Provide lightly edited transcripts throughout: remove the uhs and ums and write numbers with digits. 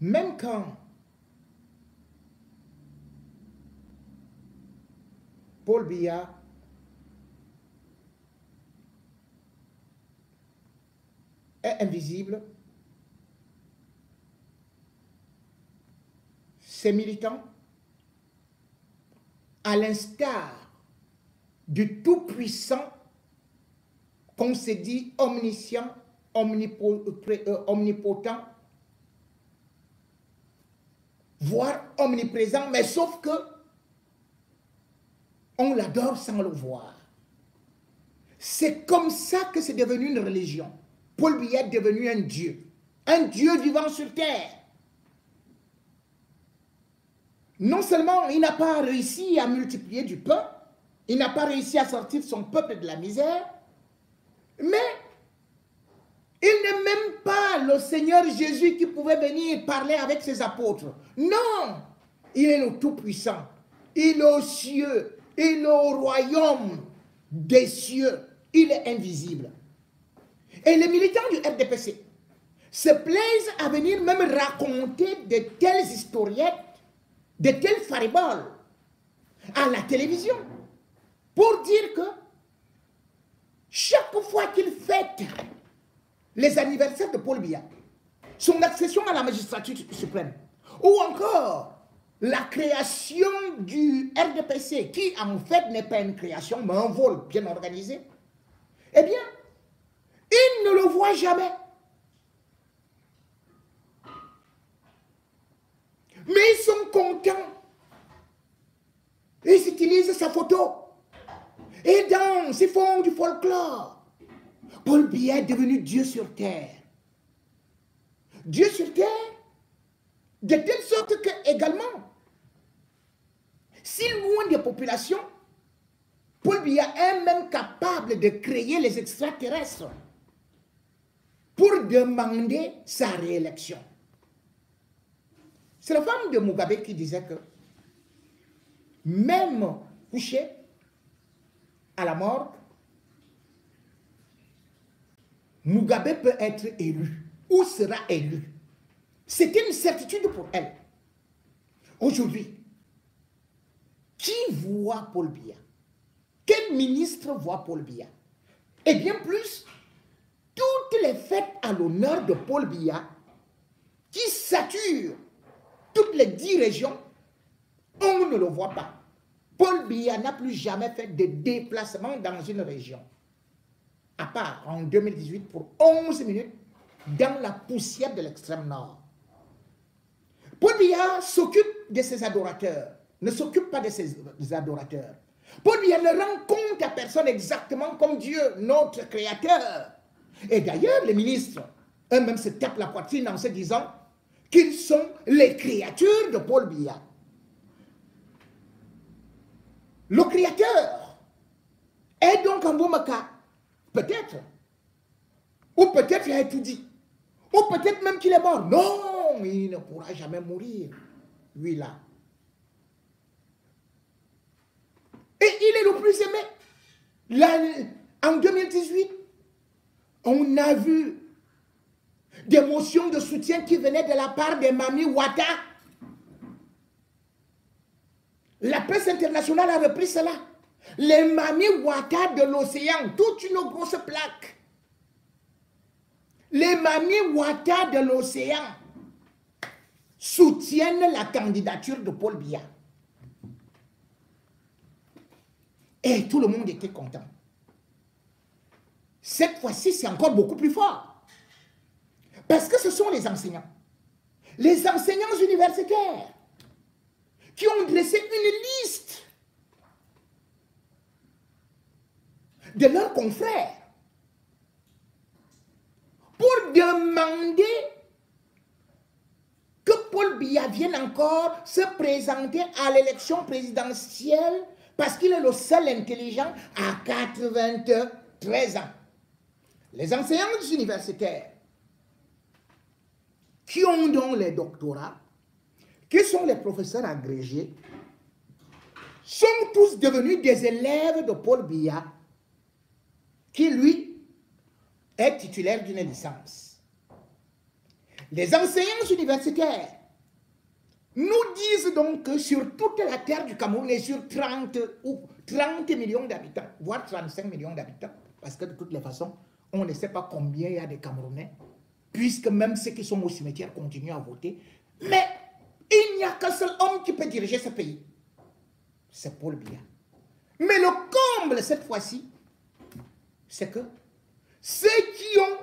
Même quand Paul Biya est invisible, ses militants, à l'instar du tout-puissant qu'on se dit omniscient, omnipotent, voire omniprésent, mais sauf que on l'adore sans le voir. C'est comme ça que c'est devenu une religion. Paul Biya est devenu un Dieu vivant sur terre. Non seulement il n'a pas réussi à multiplier du pain, il n'a pas réussi à sortir son peuple de la misère, mais il n'est même pas le Seigneur Jésus qui pouvait venir parler avec ses apôtres. Non, il est le Tout-Puissant. Il est aux cieux, il est au royaume des cieux. Il est invisible. Et les militants du RDPC se plaisent à venir même raconter de telles historiettes, de telles fariboles à la télévision pour dire que chaque fois qu'il fête les anniversaires de Paul Biya, son accession à la magistrature suprême, ou encore la création du RDPC, qui en fait n'est pas une création, mais un vol bien organisé, eh bien, ils ne le voient jamais. Mais ils sont contents. Ils utilisent sa photo. Ils dansent, ils font du folklore. Paul Biya est devenu Dieu sur terre. Dieu sur terre, de telle sorte que également, si loin des populations, Paul Biya est même capable de créer les extraterrestres pour demander sa réélection. C'est la femme de Mugabe qui disait que même couché à la mort, Mugabe peut être élu ou sera élu. C'était une certitude pour elle. Aujourd'hui, qui voit Paul Biya? Quel ministre voit Paul Biya? Et bien plus, toutes les fêtes à l'honneur de Paul Biya qui saturent toutes les 10 régions, on ne le voit pas. Paul Biya n'a plus jamais fait de déplacement dans une région, à part en 2018 pour 11 minutes dans la poussière de l'extrême nord. Paul Biya s'occupe de ses adorateurs, ne s'occupe pas de ses adorateurs. Paul Biya ne rend compte à personne exactement comme Dieu, notre créateur. Et d'ailleurs, les ministres, eux-mêmes se tapent la poitrine en se disant qu'ils sont les créatures de Paul Biya. Le créateur est donc un Boumaka, peut-être. Ou peut-être il a tout dit. Ou peut-être même qu'il est mort. Non, il ne pourra jamais mourir, lui là. Et il est le plus aimé. Là, en 2018, on a vu des motions de soutien qui venaient de la part des Mami Wata. La presse internationale a repris cela. Les Mami Wata de l'océan, toute une grosse plaque. Les Mami Wata de l'océan soutiennent la candidature de Paul Biya. Et tout le monde était content. Cette fois-ci, c'est encore beaucoup plus fort. Parce que ce sont les enseignants universitaires, qui ont dressé une liste de leurs confrères pour demander que Paul Biya vienne encore se présenter à l'élection présidentielle parce qu'il est le seul intelligent à 93 ans. Les enseignants universitaires qui ont donc les doctorats, qui sont les professeurs agrégés, sont tous devenus des élèves de Paul Biya, qui lui est titulaire d'une licence. Les enseignants universitaires nous disent donc que sur toute la terre du Cameroun et sur 30 millions d'habitants, voire 35 millions d'habitants, parce que de toutes les façons, on ne sait pas combien il y a de Camerounais, puisque même ceux qui sont au cimetière continuent à voter. Mais il n'y a qu'un seul homme qui peut diriger ce pays. C'est Paul Biya. Mais le comble cette fois-ci, c'est que ceux qui ont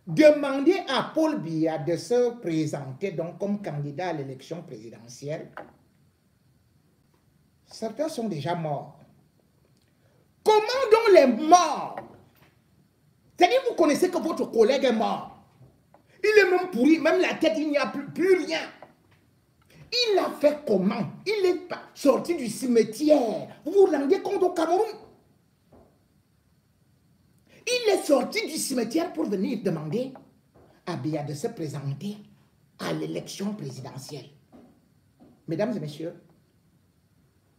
demandé à Paul Biya de se présenter donc comme candidat à l'élection présidentielle, certains sont déjà morts. Comment donc les morts? C'est-à-dire vous connaissez que votre collègue est mort. Il est même pourri, même la tête, il n'y a plus rien. Il a fait comment? Il est sorti du cimetière. Vous vous rendez compte au Cameroun? Il est sorti du cimetière pour venir demander à Biya de se présenter à l'élection présidentielle. Mesdames et messieurs,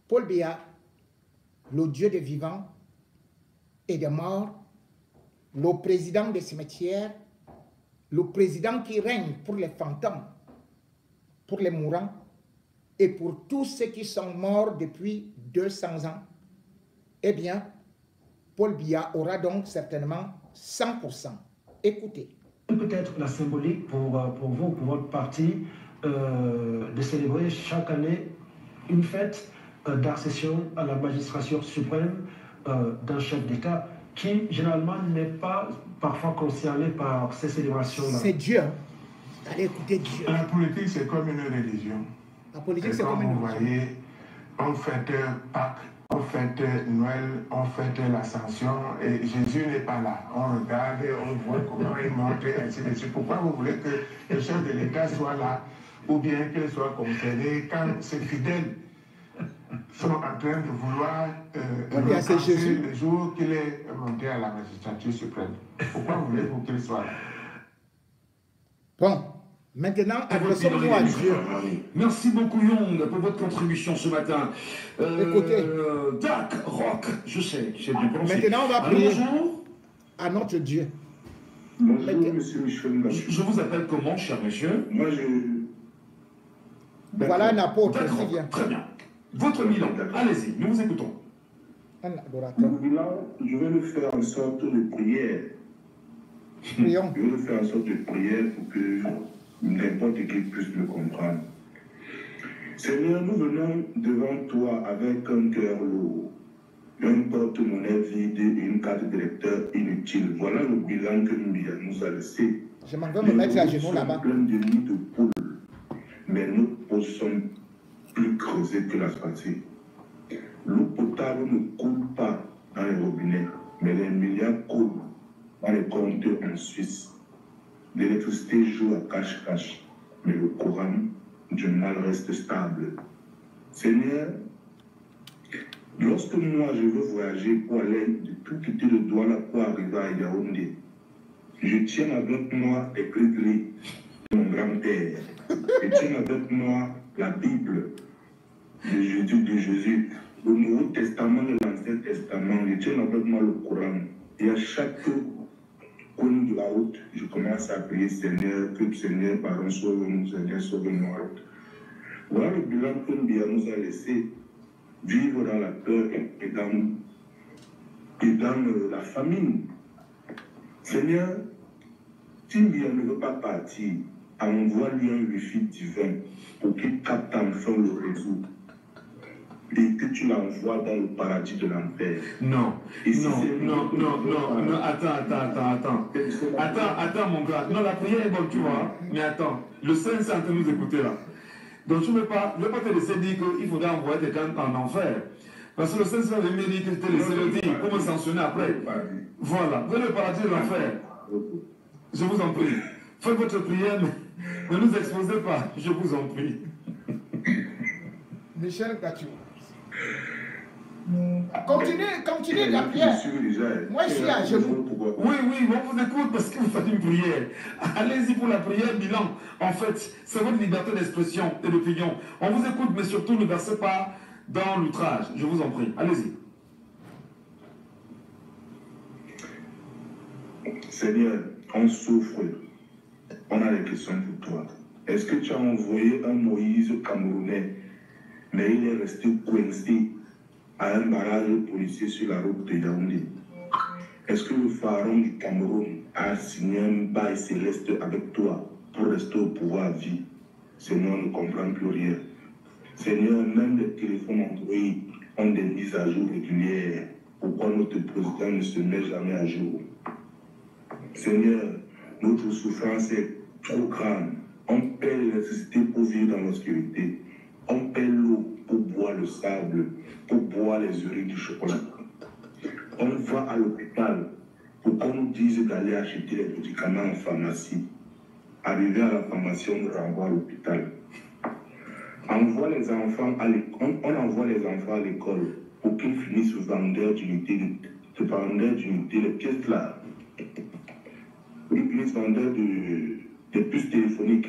Paul Biya, le Dieu des vivants et des morts, le président des cimetières, le président qui règne pour les fantômes, pour les mourants et pour tous ceux qui sont morts depuis 200 ans, eh bien, Paul Biya aura donc certainement 100%. Écoutez. Peut-être la symbolique pour vous, pour votre parti, de célébrer chaque année une fête d'accession à la magistrature suprême d'un chef d'État qui, généralement, n'est pas parfois concerné par ces célébrations-là. C'est Dieu. Allez écouter Dieu. La politique, c'est comme une religion. La politique, c'est comme une religion. Vous voyez, on fête Pâques, on fête Noël, on fête l'Ascension, et Jésus n'est pas là. On regarde, on voit comment il monte, et ainsi de suite. Pourquoi vous voulez que le chef de l'État soit là, ou bien qu'il soit concerné, quand ses fidèles sont en train de vouloir repenser le jour qu'il est monté à la magistrature suprême? Pourquoi voulez-vous qu'il soit là? Bon, maintenant, adressons-nous à Dieu. Merci beaucoup, Young, pour votre contribution ce matin. Écoutez. Dak, Rock, je sais bien prononcer. Maintenant, on va prier à notre Dieu. Bonjour, monsieur Michel. Je vous appelle comment, cher monsieur? Moi, Voilà un apôtre. Très bien. Votre bilan, allez-y, nous vous écoutons. Un adorateur. Mon bilan, je vais le faire en sorte de prière. Prions. Je vais le faire en sorte de prière pour que n'importe qui puisse le comprendre. Seigneur, nous venons devant toi avec un cœur lourd, un porte-monnaie vide et une carte d'électeur inutile. Voilà le bilan que nous a laissé. Je m'en vais me mettre à genoux là-bas. Plein de nids de poules, mais nos poches sont plus creusées que la spatule. L'eau potable ne coule pas dans les robinets, mais les milliards coulent dans les compteurs en Suisse. L'électricité joue à cache-cache, mais le courant du mal reste stable. Seigneur, lorsque moi je veux voyager pour aller de tout quitter de Douala pour arriver à Yaoundé, je tiens avec moi les clés de mon grand-père. Je tiens avec moi la Bible de Jésus, le Nouveau Testament et l'Ancien Testament. Je tiens avec moi le Coran. Et à chaque coin de la route, je commence à prier, Seigneur, que Seigneur, pardon, sauve-nous, Seigneur, sauve-nous. Voilà le bilan que Biya nous a laissé vivre dans la peur et dans la famine. Seigneur, si Biya ne veut pas partir, envoie-lui un wifi divin pour qu'il capte enfin le réseau et que tu l'envoies dans le paradis de l'enfer. Non, attends, mon gars. Non, la prière est bonne, tu vois. Mais attends, le Saint est en train de nous écouter là. Donc je ne vais pas te laisser dire qu'il faudra envoyer quelqu'un en enfer. Parce que le Saint va venir dire que je t'ai laissé le dire, pour me sanctionner après. Voilà, venez le paradis de l'enfer. Je vous en prie. Faites votre prière, mais ne nous exposez pas, je vous en prie. Michel Gatiou. Continuez la prière. Moi, je suis à genoux. Oui, on vous écoute parce que vous faites une prière. Allez-y pour la prière, bilan. En fait, c'est votre liberté d'expression et d'opinion. On vous écoute, mais surtout ne versez pas dans l'outrage. Je vous en prie. Allez-y. Seigneur, on souffre. on a des questions pour toi. Est-ce que tu as envoyé un Moïse camerounais, mais il est resté coincé à un barrage policier sur la route de Yaoundé? Est-ce que le pharaon du Cameroun a signé un bail céleste avec toi pour rester au pouvoir à vie? Seigneur, on ne comprend plus rien. Seigneur, même les téléphones Android ont des mises à jour régulières. Pourquoi notre président ne se met jamais à jour? Seigneur, notre souffrance est trop grande. On paie l'électricité pour vivre dans l'obscurité. On paie l'eau pour boire le sable, pour boire les urines du chocolat. On va à l'hôpital pour qu'on nous dise d'aller acheter les médicaments en pharmacie. Arrivé à la pharmacie, on nous renvoie à l'hôpital. On envoie les enfants à l'école pour qu'ils finissent vendeurs d'unités, les pièces là. Ils finissent vendeurs des puces téléphoniques.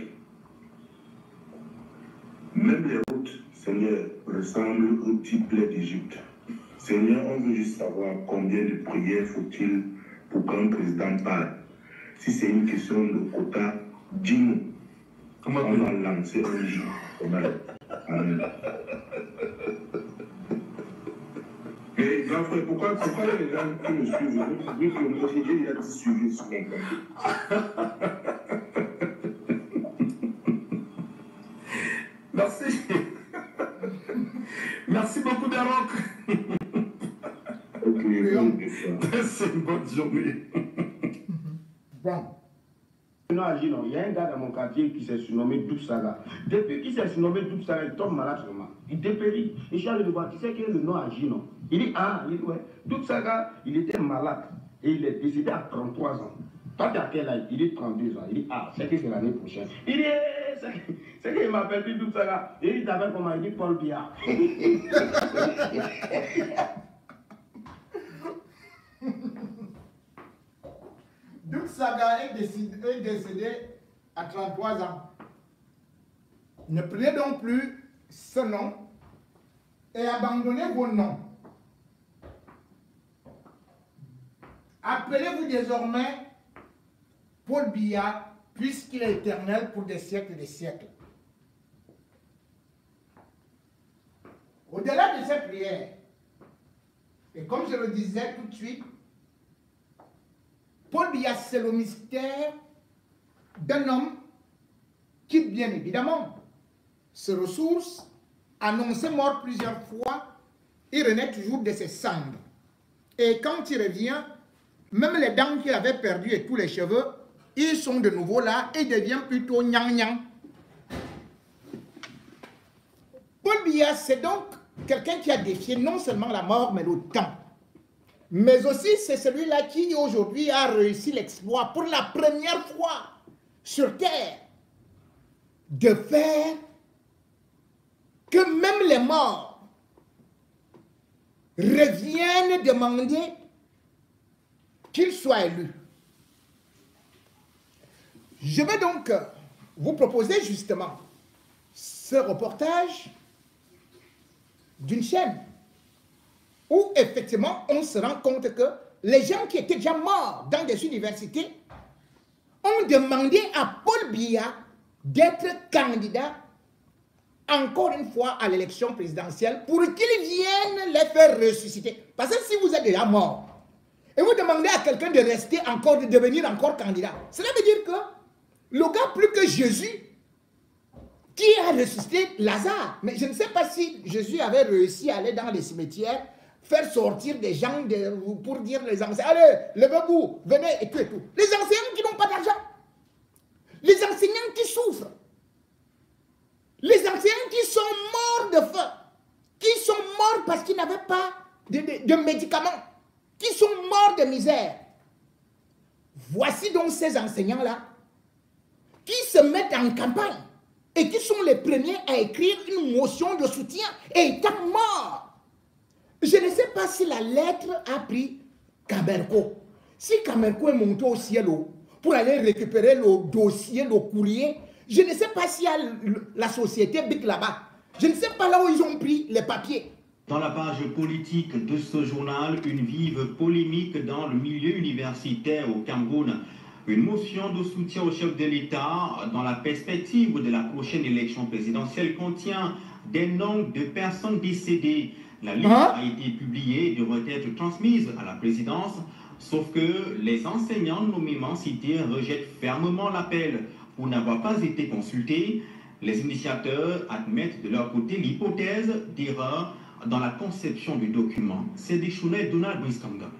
Même les routes, Seigneur, ressemblent au type d'Égypte. Seigneur, on veut juste savoir combien de prières faut-il pour qu'un président parle. Si c'est une question de quota, dis-nous. On va lancer un jour. Amen. Mais grand frère, pourquoi les gens qui me suivent, vu que moi j'ai déjà suivi sur mon compte? Merci. Merci beaucoup, Darok. C'est une bonne journée. Bon. Non, il y a un gars dans mon quartier qui s'est surnommé Doub Saga. Depuis qu'il s'est surnommé Doub Saga, il tombe malade seulement. Il dépérit. Et je suis allé le voir. Tu sais quel est le nom à Gino? Il dit, il dit, ouais. Doub Saga, il était malade. Et il est décédé à 33 ans. Toi, tu as quel âge? Il dit 32 ans. Il dit, c'est que c'est l'année prochaine. Il dit, c'est qu'il m'appelle plus Doub Saga. Et il t'appelle comment? Il dit Paul Biya. Doub Saga est décédé à 33 ans. Ne prenez donc plus ce nom et abandonnez vos noms. Appelez-vous désormais Paul Biya, puisqu'il est éternel pour des siècles et des siècles. Au-delà de cette prière, et comme je le disais tout de suite, Paul Biya, c'est le mystère d'un homme qui, bien évidemment, se ressource, annoncé mort plusieurs fois, il renaît toujours de ses cendres. Et quand il revient, même les dents qu'il avait perdues et tous les cheveux, ils sont de nouveau là et devient plutôt gnang-gnang. Paul Biya, c'est donc quelqu'un qui a défié non seulement la mort, mais le temps. Mais aussi, c'est celui-là qui, aujourd'hui, a réussi l'exploit pour la première fois sur Terre de faire que même les morts reviennent demander qu'il soit élu. Je vais donc vous proposer justement ce reportage d'une chaîne où effectivement on se rend compte que les gens qui étaient déjà morts dans des universités ont demandé à Paul Biya d'être candidat encore une fois à l'élection présidentielle pour qu'il vienne les faire ressusciter. Parce que si vous êtes déjà mort et vous demandez à quelqu'un de rester encore, de devenir encore candidat, cela veut dire que le gars plus que Jésus qui a ressuscité Lazare. Mais je ne sais pas si Jésus avait réussi à aller dans les cimetières, faire sortir des gens pour dire les anciens, allez, levez-vous, venez et tout et tout. Les enseignants qui n'ont pas d'argent, les enseignants qui souffrent, les enseignants qui sont morts de faim, qui sont morts parce qu'ils n'avaient pas de médicaments, qui sont morts de misère. Voici donc ces enseignants-là qui se mettent en campagne et qui sont les premiers à écrire une motion de soutien et étant morts. Je ne sais pas si la lettre a pris Camerco. Si Camerco est monté au ciel pour aller récupérer le dossier, le courrier, je ne sais pas s'il y a la société BIC là-bas. Je ne sais pas là où ils ont pris les papiers. Dans la page politique de ce journal, une vive polémique dans le milieu universitaire au Cameroun. Une motion de soutien au chef de l'État dans la perspective de la prochaine élection présidentielle contient des noms de personnes décédées. La liste a été publiée et devrait être transmise à la présidence, sauf que les enseignants nommément cités rejettent fermement l'appel pour n'avoir pas été consultés. Les initiateurs admettent de leur côté l'hypothèse d'erreur dans la conception du document. C'est Déchounet, Donald Briskanga.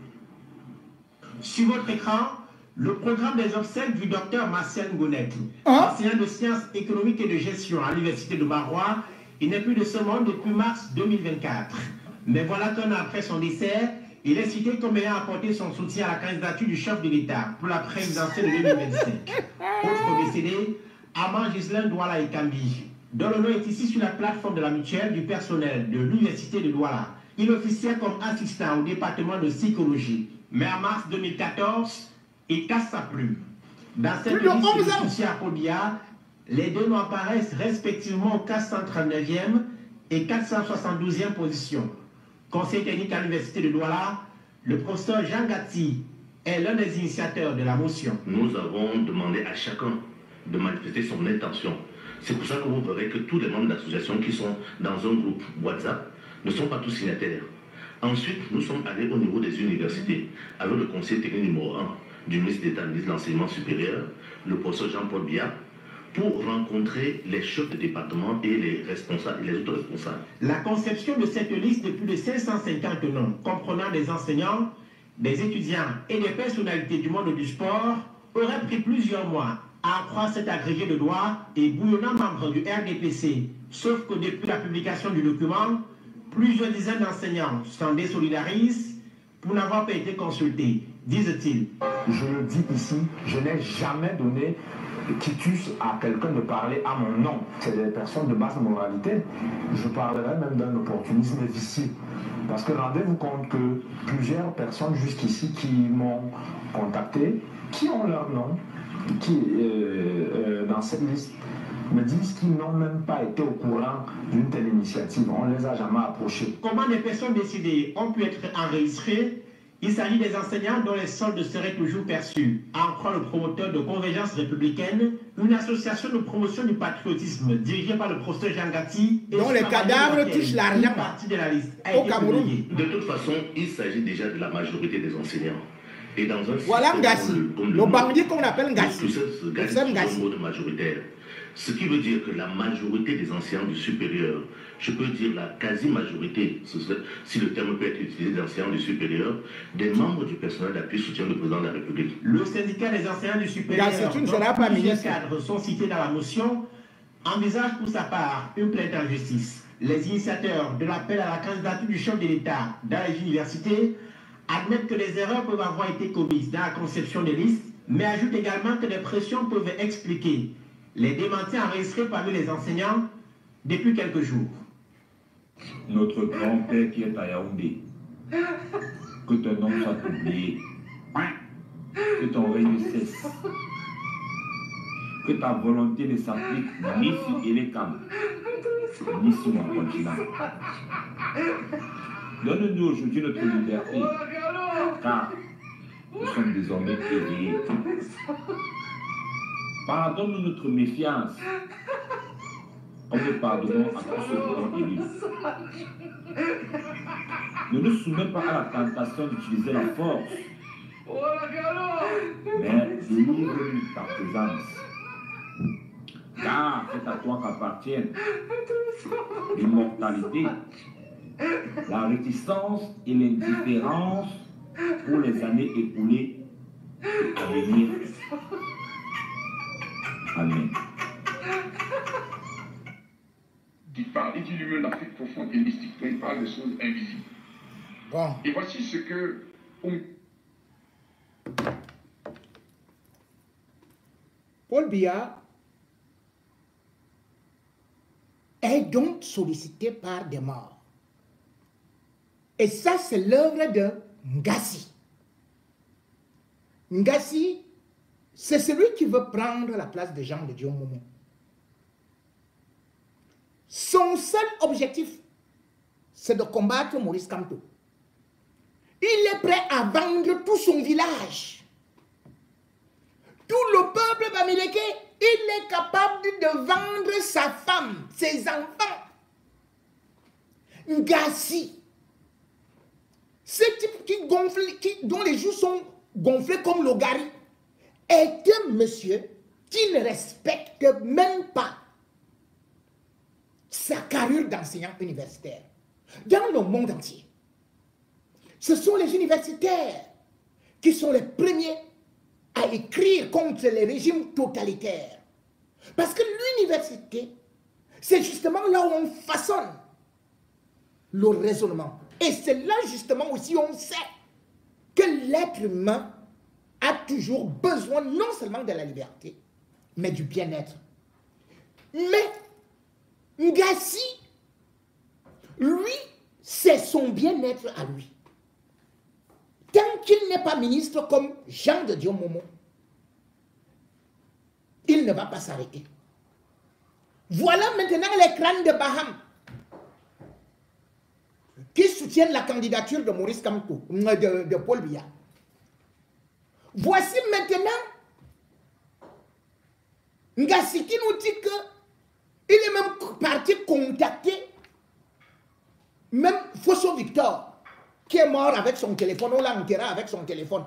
Sur votre écran, le programme des obsèques du docteur Martial Ngonet, enseignant de sciences économiques et de gestion à l'université de Marois. Il n'est plus de ce monde depuis mars 2024. Mais voilà qu'un an après son décès, il est cité comme ayant apporté son soutien à la candidature du chef de l'État pour la présidentielle de 2025. Autre décédé, Amand Gislain Douala Ekambi, dont le nom est ici sur la plateforme de la mutuelle du personnel de l'université de Douala. Il officiait comme assistant au département de psychologie. Mais en mars 2014, il casse sa plume. Dans cette liste de soutien à Podia, les deux noms apparaissent respectivement aux 439e et 472e position. Conseil technique à l'université de Douala, le professeur Jean Gatti est l'un des initiateurs de la motion. Nous avons demandé à chacun de manifester son intention. C'est pour ça que vous verrez que tous les membres de l'association qui sont dans un groupe WhatsApp ne sont pas tous signataires. Ensuite, nous sommes allés au niveau des universités avec le conseil technique numéro 1 du ministre d'État, ministre de l'Enseignement supérieur, le professeur Jean-Paul Biya, pour rencontrer les chefs de département et les responsables et les autres responsables. La conception de cette liste de plus de 550 noms, comprenant des enseignants, des étudiants et des personnalités du monde du sport, aurait pris plusieurs mois à croire cet agrégé de droit et bouillonnant membre du RDPC. Sauf que depuis la publication du document, plusieurs dizaines d'enseignants s'en désolidarisent pour n'avoir pas été consultés, disent-ils. Je le dis ici, je n'ai jamais donné quitus à quelqu'un de parler à mon nom. C'est des personnes de basse moralité. Je parlerai même d'un opportunisme vicieux. Parce que rendez-vous compte que plusieurs personnes jusqu'ici qui m'ont contacté, qui ont leur nom, qui dans cette liste, me disent qu'ils n'ont même pas été au courant d'une telle initiative. On ne les a jamais approchés. Comment des personnes décédées ont pu être enregistrées? Il s'agit des enseignants dont les soldes seraient toujours perçus. À en croire le promoteur de Convergence républicaine, une association de promotion du patriotisme dirigée par le professeur Jean Gatti, dont les cadavres touchent l'argent partie de la liste au Cameroun. De toute façon, il s'agit déjà de la majorité des enseignants. Et dans un voilà Ngassi, le bandit qu'on appelle Ngassi. C'est un mot majoritaire. Ce qui veut dire que la majorité des enseignants du supérieur, je peux dire la quasi-majorité, si le terme peut être utilisé d'enseignants du supérieur, des membres du personnel d'appui soutient le président de la République. Le syndicat des enseignants du supérieur, dont plusieurs cadres sont cités dans la motion, envisage pour sa part une plainte en justice. Les initiateurs de l'appel à la candidature du chef de l'État dans les universités admettent que des erreurs peuvent avoir été commises dans la conception des listes, mais ajoutent également que des pressions peuvent expliquer les démentis enregistrés parmi les enseignants depuis quelques jours. Notre grand-père qui est à Yaoundé, que ton nom soit oublié, que ton règne cesse, que ta volonté ne s'applique ni sur Elekam, ni sur mon continent. Donne-nous aujourd'hui notre liberté, car nous sommes désormais éveillés. Pardonne-nous notre méfiance, comme nous pardonnons à tous ceux qui ont élu. Ne nous soumets pas à la tentation d'utiliser la force, mais délivre-nous ta présence. Car c'est à toi qu'appartiennent l'immortalité, la réticence et l'indifférence pour les années écoulées et à venir. Amen. Il dit lui-même l'Afrique profonde et mystique, il parle des choses invisibles. Bon. Et voici ce que Paul Biya est donc sollicité par des morts. Et ça, c'est l'œuvre de Ngassi. Ngassi, c'est celui qui veut prendre la place de Jean de Dieu Momo. Son seul objectif, c'est de combattre Maurice Kamto. Il est prêt à vendre tout son village, tout le peuple bamileke, il est capable de vendre sa femme, ses enfants. Ngassi, ce type qui gonfle, dont les joues sont gonflées comme le gari, est un monsieur qui ne respecte même pas sa carrure d'enseignant universitaire. Dans le monde entier, ce sont les universitaires qui sont les premiers à écrire contre les régimes totalitaires. Parce que l'université, c'est justement là où on façonne le raisonnement. Et c'est là justement aussi où on sait que l'être humain a toujours besoin non seulement de la liberté, mais du bien-être. Mais Ngassi, lui, c'est son bien-être à lui. Tant qu'il n'est pas ministre comme Jean de Dieu Momo, il ne va pas s'arrêter. Voilà maintenant les crânes de Baham qui soutiennent la candidature de Maurice Kamto, de Paul Biya. Voici maintenant Ngassi qui nous dit qu'il est même parti contacter même Fosso Victor, qui est mort avec son téléphone, on l'a enterré avec son téléphone.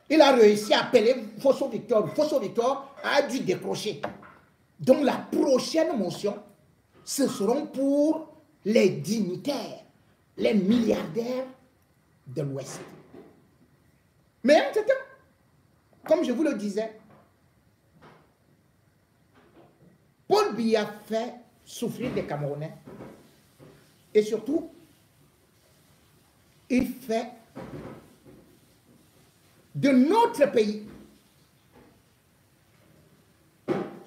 Il a réussi à appeler Fosso Victor. Fosso Victor a dû décrocher. Donc la prochaine motion, ce seront pour les dignitaires, les milliardaires de l'Ouest. Mais en tout temps, comme je vous le disais, Paul Biya fait souffrir les Camerounais. Et surtout, il fait de notre pays,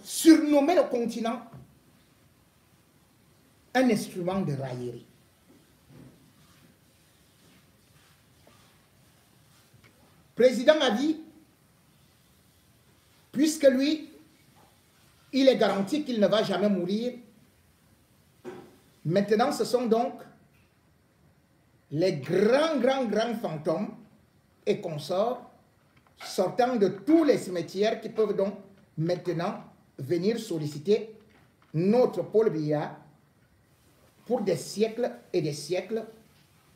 surnommer le continent, un instrument de raillerie. Président a dit, puisque lui, il est garanti qu'il ne va jamais mourir, maintenant ce sont donc les grands fantômes et consorts sortant de tous les cimetières qui peuvent donc maintenant venir solliciter notre Paul Biya pour des siècles et des siècles.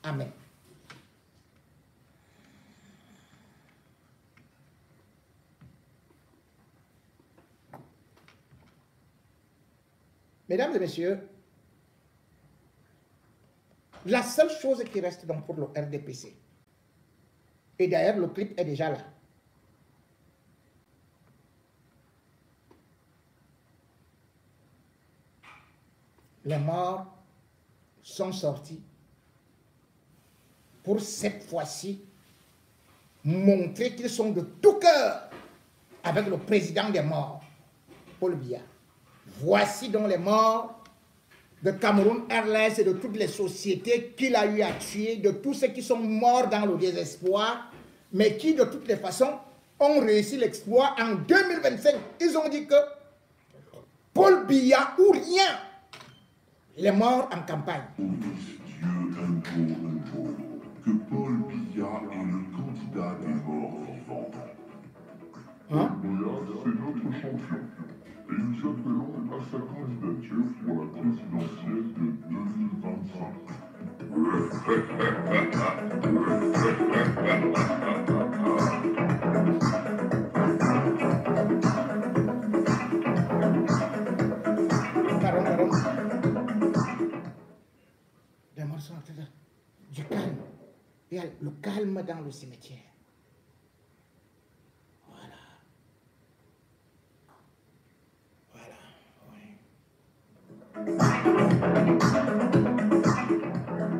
Amen. Mesdames et messieurs, la seule chose qui reste donc pour le RDPC, et d'ailleurs le clip est déjà là, les morts sont sortis pour cette fois-ci montrer qu'ils sont de tout cœur avec le président des morts, Paul Biya. Voici donc les morts de Cameroun Airlines et de toutes les sociétés qu'il a eu à tuer, de tous ceux qui sont morts dans le désespoir, mais qui de toutes les façons ont réussi l'exploit en 2025. Ils ont dit que Paul Biya ou rien, les morts en campagne. Dieu un jour, que Paul Biya est le candidat des morts vivants. Hein? Paul Biya, c'est notre champion. Et nous appelons à sa candidature pour la présidentielle de 2025. Pardon. Les morts sont en train du calme. Il y a le calme dans le cimetière.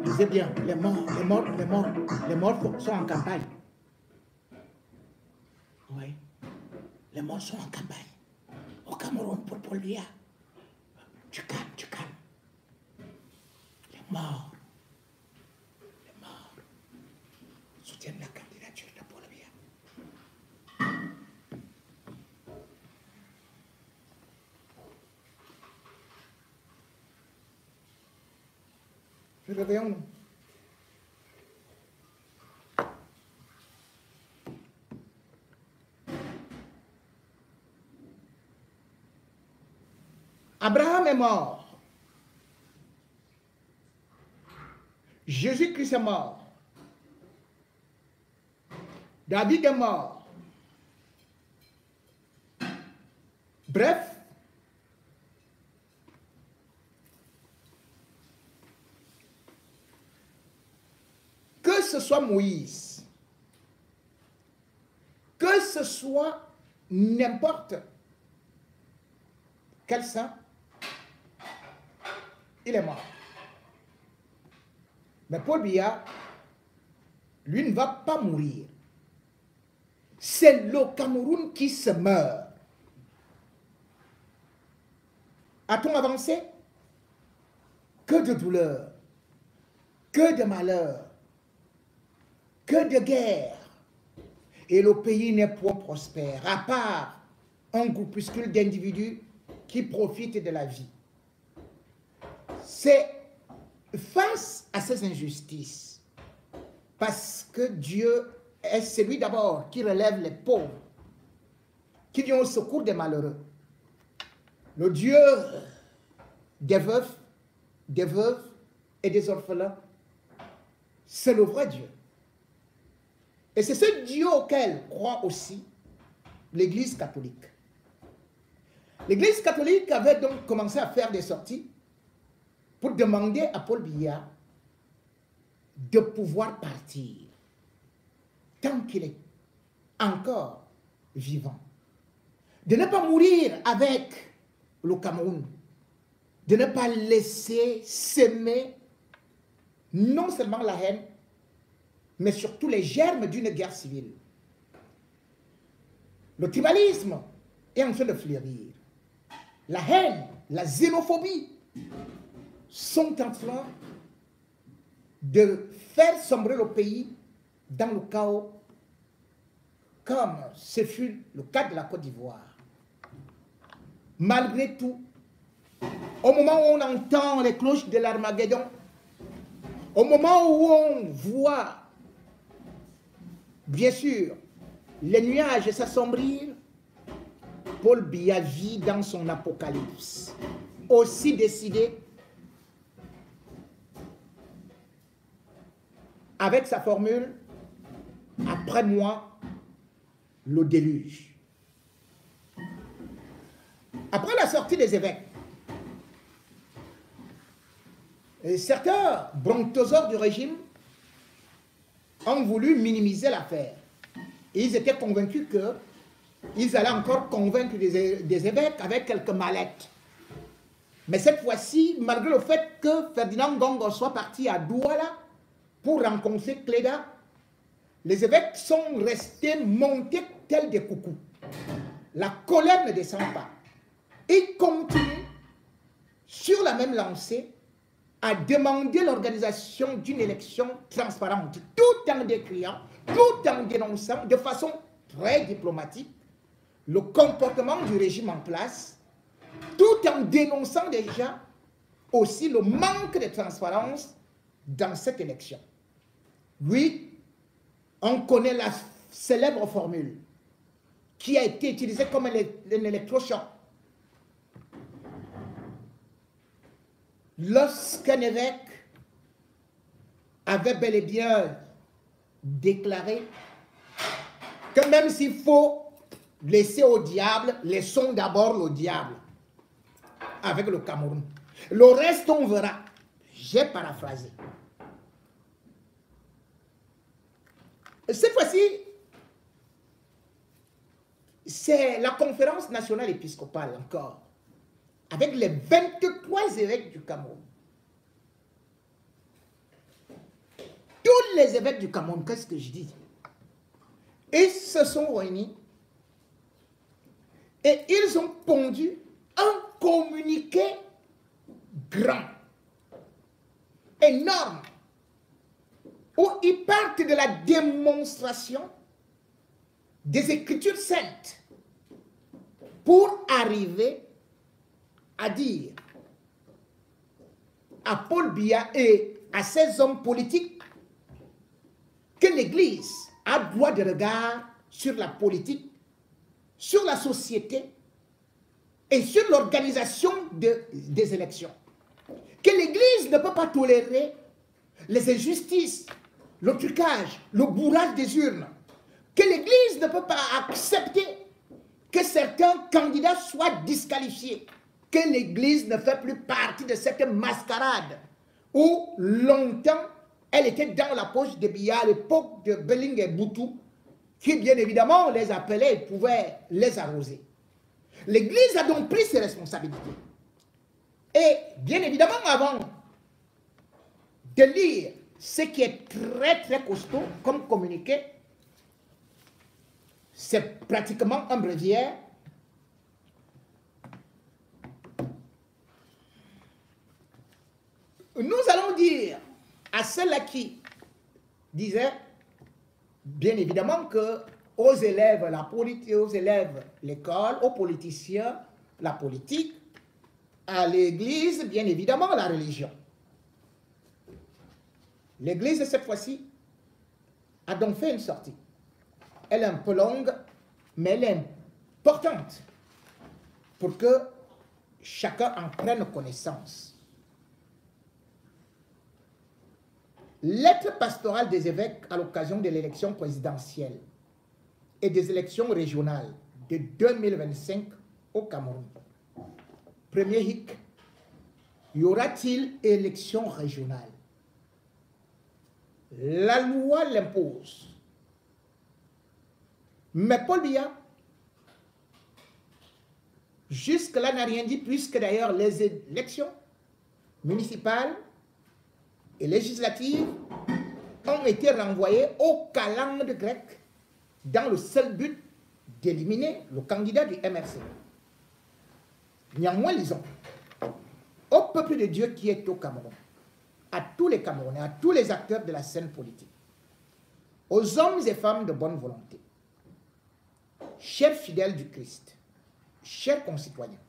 Lisez bien, les morts sont en campagne. Oui. Les morts sont en campagne. Au Cameroun pour Paul Biya. Tu calmes. Les morts soutiennent la candidature de Paul Biya. Réveillons-nous. Abraham est mort. Jésus-Christ est mort. David est mort. Bref, que ce soit Moïse, que ce soit n'importe quel saint, il est mort. Mais Paul Biya, lui, ne va pas mourir. C'est le Cameroun qui se meurt. A-t-on avancé? Que de douleur, que de malheur, que de guerre. Et le pays n'est point prospère, à part un groupuscule d'individus qui profitent de la vie. C'est face à ces injustices, parce que Dieu est celui d'abord qui relève les pauvres, qui vient au secours des malheureux. Le Dieu des veufs, des veuves et des orphelins, c'est le vrai Dieu. Et c'est ce Dieu auquel croit aussi l'Église catholique. L'Église catholique avait donc commencé à faire des sorties pour demander à Paul Biya de pouvoir partir tant qu'il est encore vivant. De ne pas mourir avec le Cameroun, de ne pas laisser s'aimer non seulement la haine, mais surtout les germes d'une guerre civile. Le tribalisme est en train de fleurir. La haine, la xénophobie sont en train de faire sombrer le pays dans le chaos, comme ce fut le cas de la Côte d'Ivoire. Malgré tout, au moment où on entend les cloches de l'Armageddon, au moment où on voit, bien sûr, les nuages s'assombrir, Paul Biya vit dans son apocalypse, aussi décidé, avec sa formule, après moi, le déluge. Après la sortie des évêques, certains brontosaures du régime ont voulu minimiser l'affaire. Ils étaient convaincus qu'ils allaient encore convaincre des évêques avec quelques mallettes. Mais cette fois-ci, malgré le fait que Ferdinand Ngongo soit parti à Douala pour rencontrer Cléda, les évêques sont restés montés tels des coucous. La colère ne descend pas. Ils continuent sur la même lancée à demander l'organisation d'une élection transparente, tout en décriant, tout en dénonçant de façon très diplomatique le comportement du régime en place, tout en dénonçant déjà aussi le manque de transparence dans cette élection. Oui, on connaît la célèbre formule qui a été utilisée comme un électrochoc. Lorsqu'un évêque avait bel et bien déclaré que même s'il faut laisser au diable, laissons d'abord le diable avec le Cameroun. Le reste, on verra. J'ai paraphrasé. Cette fois-ci, c'est la conférence nationale épiscopale encore, avec les 23 évêques du Cameroun. Tous les évêques du Cameroun, qu'est-ce que je dis? Ils se sont réunis et ils ont pondu un communiqué grand, énorme, où ils partent de la démonstration des Écritures saintes pour arriver à dire à Paul Biya et à ces hommes politiques que l'Église a droit de regard sur la politique, sur la société et sur l'organisation des élections. Que l'Église ne peut pas tolérer les injustices, le trucage, le bourrage des urnes. Que l'Église ne peut pas accepter que certains candidats soient disqualifiés. Que l'Église ne fait plus partie de cette mascarade où longtemps elle était dans la poche des billets à l'époque de Belling et Boutou, qui bien évidemment les appelait et pouvait les arroser. L'Église a donc pris ses responsabilités. Et bien évidemment, avant de lire ce qui est très très costaud comme communiqué, c'est pratiquement un bréviaire. Nous allons dire à ceux-là qui disaient, bien évidemment, que aux élèves la politique, aux élèves l'école, aux politiciens la politique, à l'Église, bien évidemment, la religion. L'Église, cette fois-ci, a donc fait une sortie. Elle est un peu longue, mais elle est importante pour que chacun en prenne connaissance. Lettre pastorale des évêques à l'occasion de l'élection présidentielle et des élections régionales de 2025 au Cameroun. Premier hic, y aura-t-il élection régionale? La loi l'impose. Mais Paul Biya, jusque-là, n'a rien dit, puisque d'ailleurs les élections municipales et législatives ont été renvoyées au calendrier grec dans le seul but d'éliminer le candidat du MRC. Néanmoins, lisons. Au peuple de Dieu qui est au Cameroun, à tous les Camerounais, à tous les acteurs de la scène politique, aux hommes et femmes de bonne volonté, chers fidèles du Christ, chers concitoyens,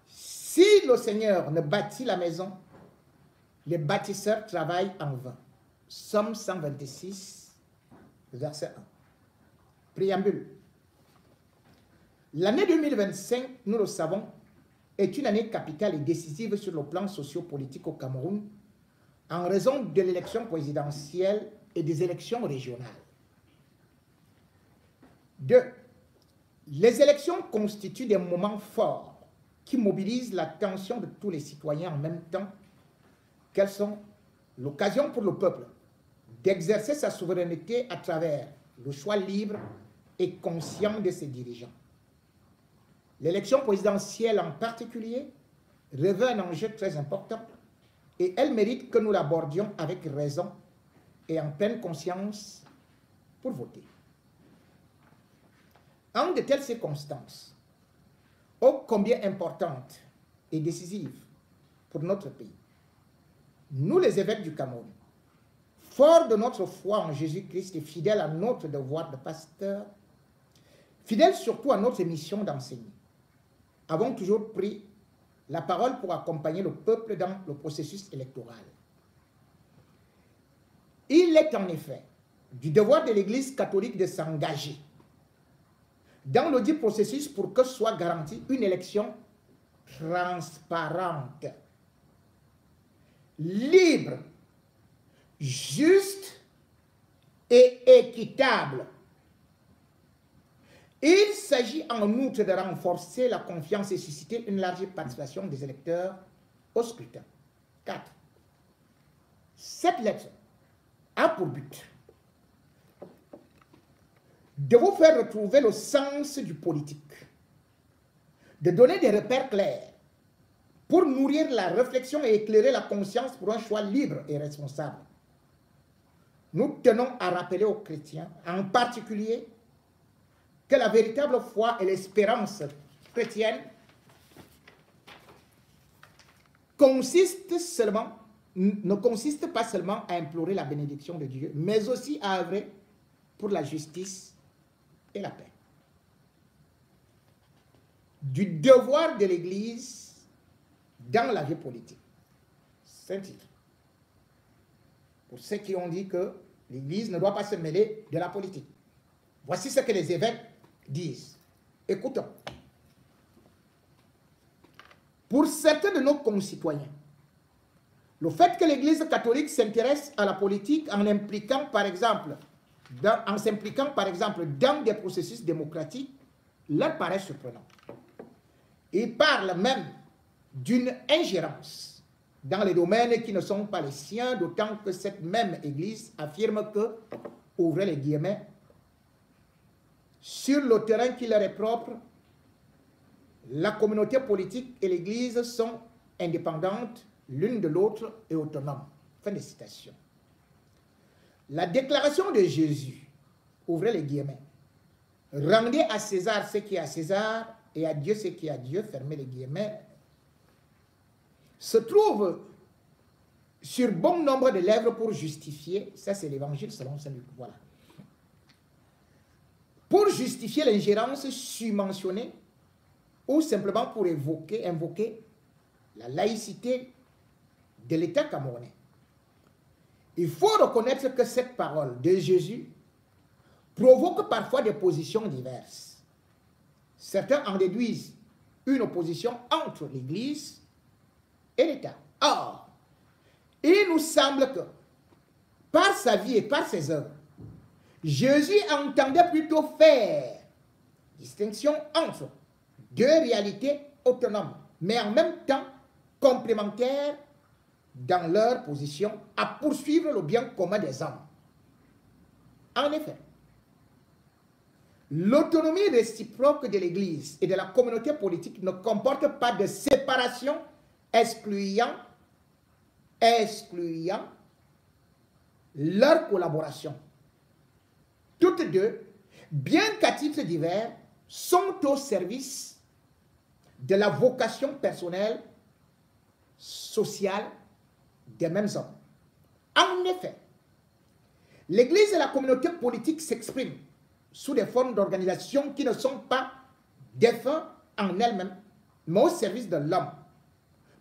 si le Seigneur ne bâtit la maison, les bâtisseurs travaillent en vain. Somme 126, verset 1. Préambule. L'année 2025, nous le savons, est une année capitale et décisive sur le plan socio-politique au Cameroun en raison de l'élection présidentielle et des élections régionales. 2. Les élections constituent des moments forts qui mobilisent l'attention de tous les citoyens en même temps qu'elles sont l'occasion pour le peuple d'exercer sa souveraineté à travers le choix libre et conscient de ses dirigeants. L'élection présidentielle en particulier revêt un enjeu très important et elle mérite que nous l'abordions avec raison et en pleine conscience pour voter. En de telles circonstances, ô combien importantes et décisives pour notre pays, nous les évêques du Cameroun, forts de notre foi en Jésus-Christ et fidèles à notre devoir de pasteur, fidèles surtout à notre mission d'enseigner, avons toujours pris la parole pour accompagner le peuple dans le processus électoral. Il est en effet du devoir de l'Église catholique de s'engager dans le dit processus pour que soit garantie une élection transparente, libre, juste et équitable. Il s'agit en outre de renforcer la confiance et susciter une large participation des électeurs au scrutin. 4. Cette lettre a pour but de vous faire retrouver le sens du politique, de donner des repères clairs pour nourrir la réflexion et éclairer la conscience pour un choix libre et responsable. Nous tenons à rappeler aux chrétiens, en particulier, que la véritable foi et l'espérance chrétienne ne consistent pas seulement à implorer la bénédiction de Dieu, mais aussi à œuvrer pour la justice et la paix. Du devoir de l'Église dans la vie politique. C'est un titre. Pour ceux qui ont dit que l'Église ne doit pas se mêler de la politique. Voici ce que les évêques disent. Écoutons. pour certains de nos concitoyens, le fait que l'Église catholique s'intéresse à la politique en s'impliquant par exemple dans des processus démocratiques leur paraît surprenant. Ils parlent même d'une ingérence dans les domaines qui ne sont pas les siens, d'autant que cette même Église affirme que, ouvrez les guillemets, sur le terrain qui leur est propre, la communauté politique et l'Église sont indépendantes l'une de l'autre et autonomes. Fin de citation. La déclaration de Jésus, ouvrez les guillemets, rendez à César ce qui est à César et à Dieu ce qui est à Dieu, fermez les guillemets, se trouve sur bon nombre de lèvres pour justifier, ça c'est l'évangile selon Saint Luc, voilà, pour justifier l'ingérence subventionnée ou simplement pour invoquer la laïcité de l'État camerounais. Il faut reconnaître que cette parole de Jésus provoque parfois des positions diverses. Certains en déduisent une opposition entre l'Église et l'État. Or, il nous semble que, par sa vie et par ses œuvres, Jésus entendait plutôt faire distinction entre deux réalités autonomes, mais en même temps complémentaires dans leur position à poursuivre le bien commun des hommes. En effet, l'autonomie réciproque de l'Église et de la communauté politique ne comporte pas de séparation excluant leur collaboration. Toutes deux, bien qu'à titre divers, sont au service de la vocation personnelle, sociale des mêmes hommes. En effet, l'Église et la communauté politique s'expriment sous des formes d'organisation qui ne sont pas des fins en elles-mêmes, mais au service de l'homme,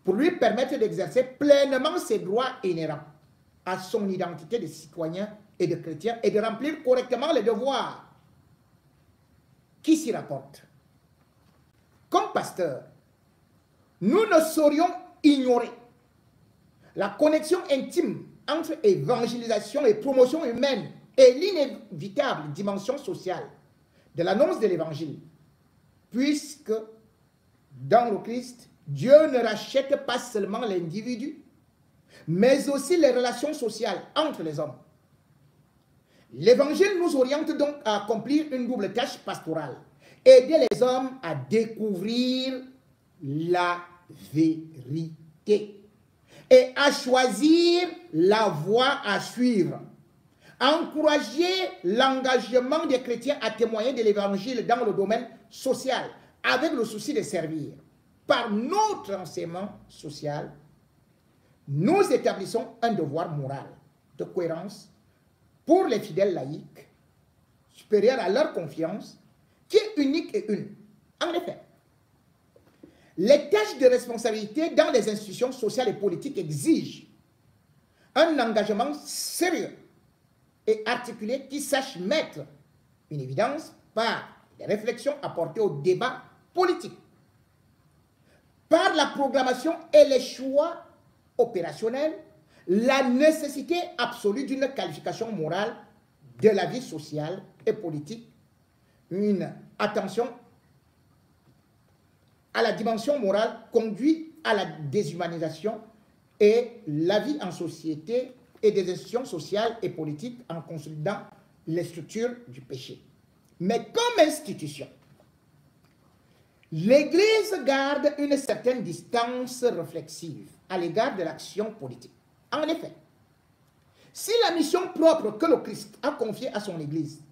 pour lui permettre d'exercer pleinement ses droits inhérents à son identité de citoyen et de chrétien et de remplir correctement les devoirs qui s'y rapportent. Comme pasteur, nous ne saurions ignorer la connexion intime entre évangélisation et promotion humaine et l'inévitable dimension sociale de l'annonce de l'Évangile, puisque dans le Christ, Dieu ne rachète pas seulement l'individu, mais aussi les relations sociales entre les hommes. L'Évangile nous oriente donc à accomplir une double tâche pastorale, aider les hommes à découvrir la vérité et à choisir la voie à suivre. Encourager l'engagement des chrétiens à témoigner de l'Évangile dans le domaine social, avec le souci de servir. Par notre enseignement social, nous établissons un devoir moral de cohérence pour les fidèles laïcs, supérieurs à leur confiance, qui est unique et une. En effet, les tâches de responsabilité dans les institutions sociales et politiques exigent un engagement sérieux et articulé qui sache mettre une évidence par les réflexions apportées au débat politique, par la programmation et les choix opérationnels, la nécessité absolue d'une qualification morale de la vie sociale et politique, une attention à la dimension morale conduit à la déshumanisation et la vie en société et des institutions sociales et politiques en consolidant les structures du péché. Mais comme institution, l'Église garde une certaine distance réflexive à l'égard de l'action politique. En effet, si la mission propre que le Christ a confiée à son Église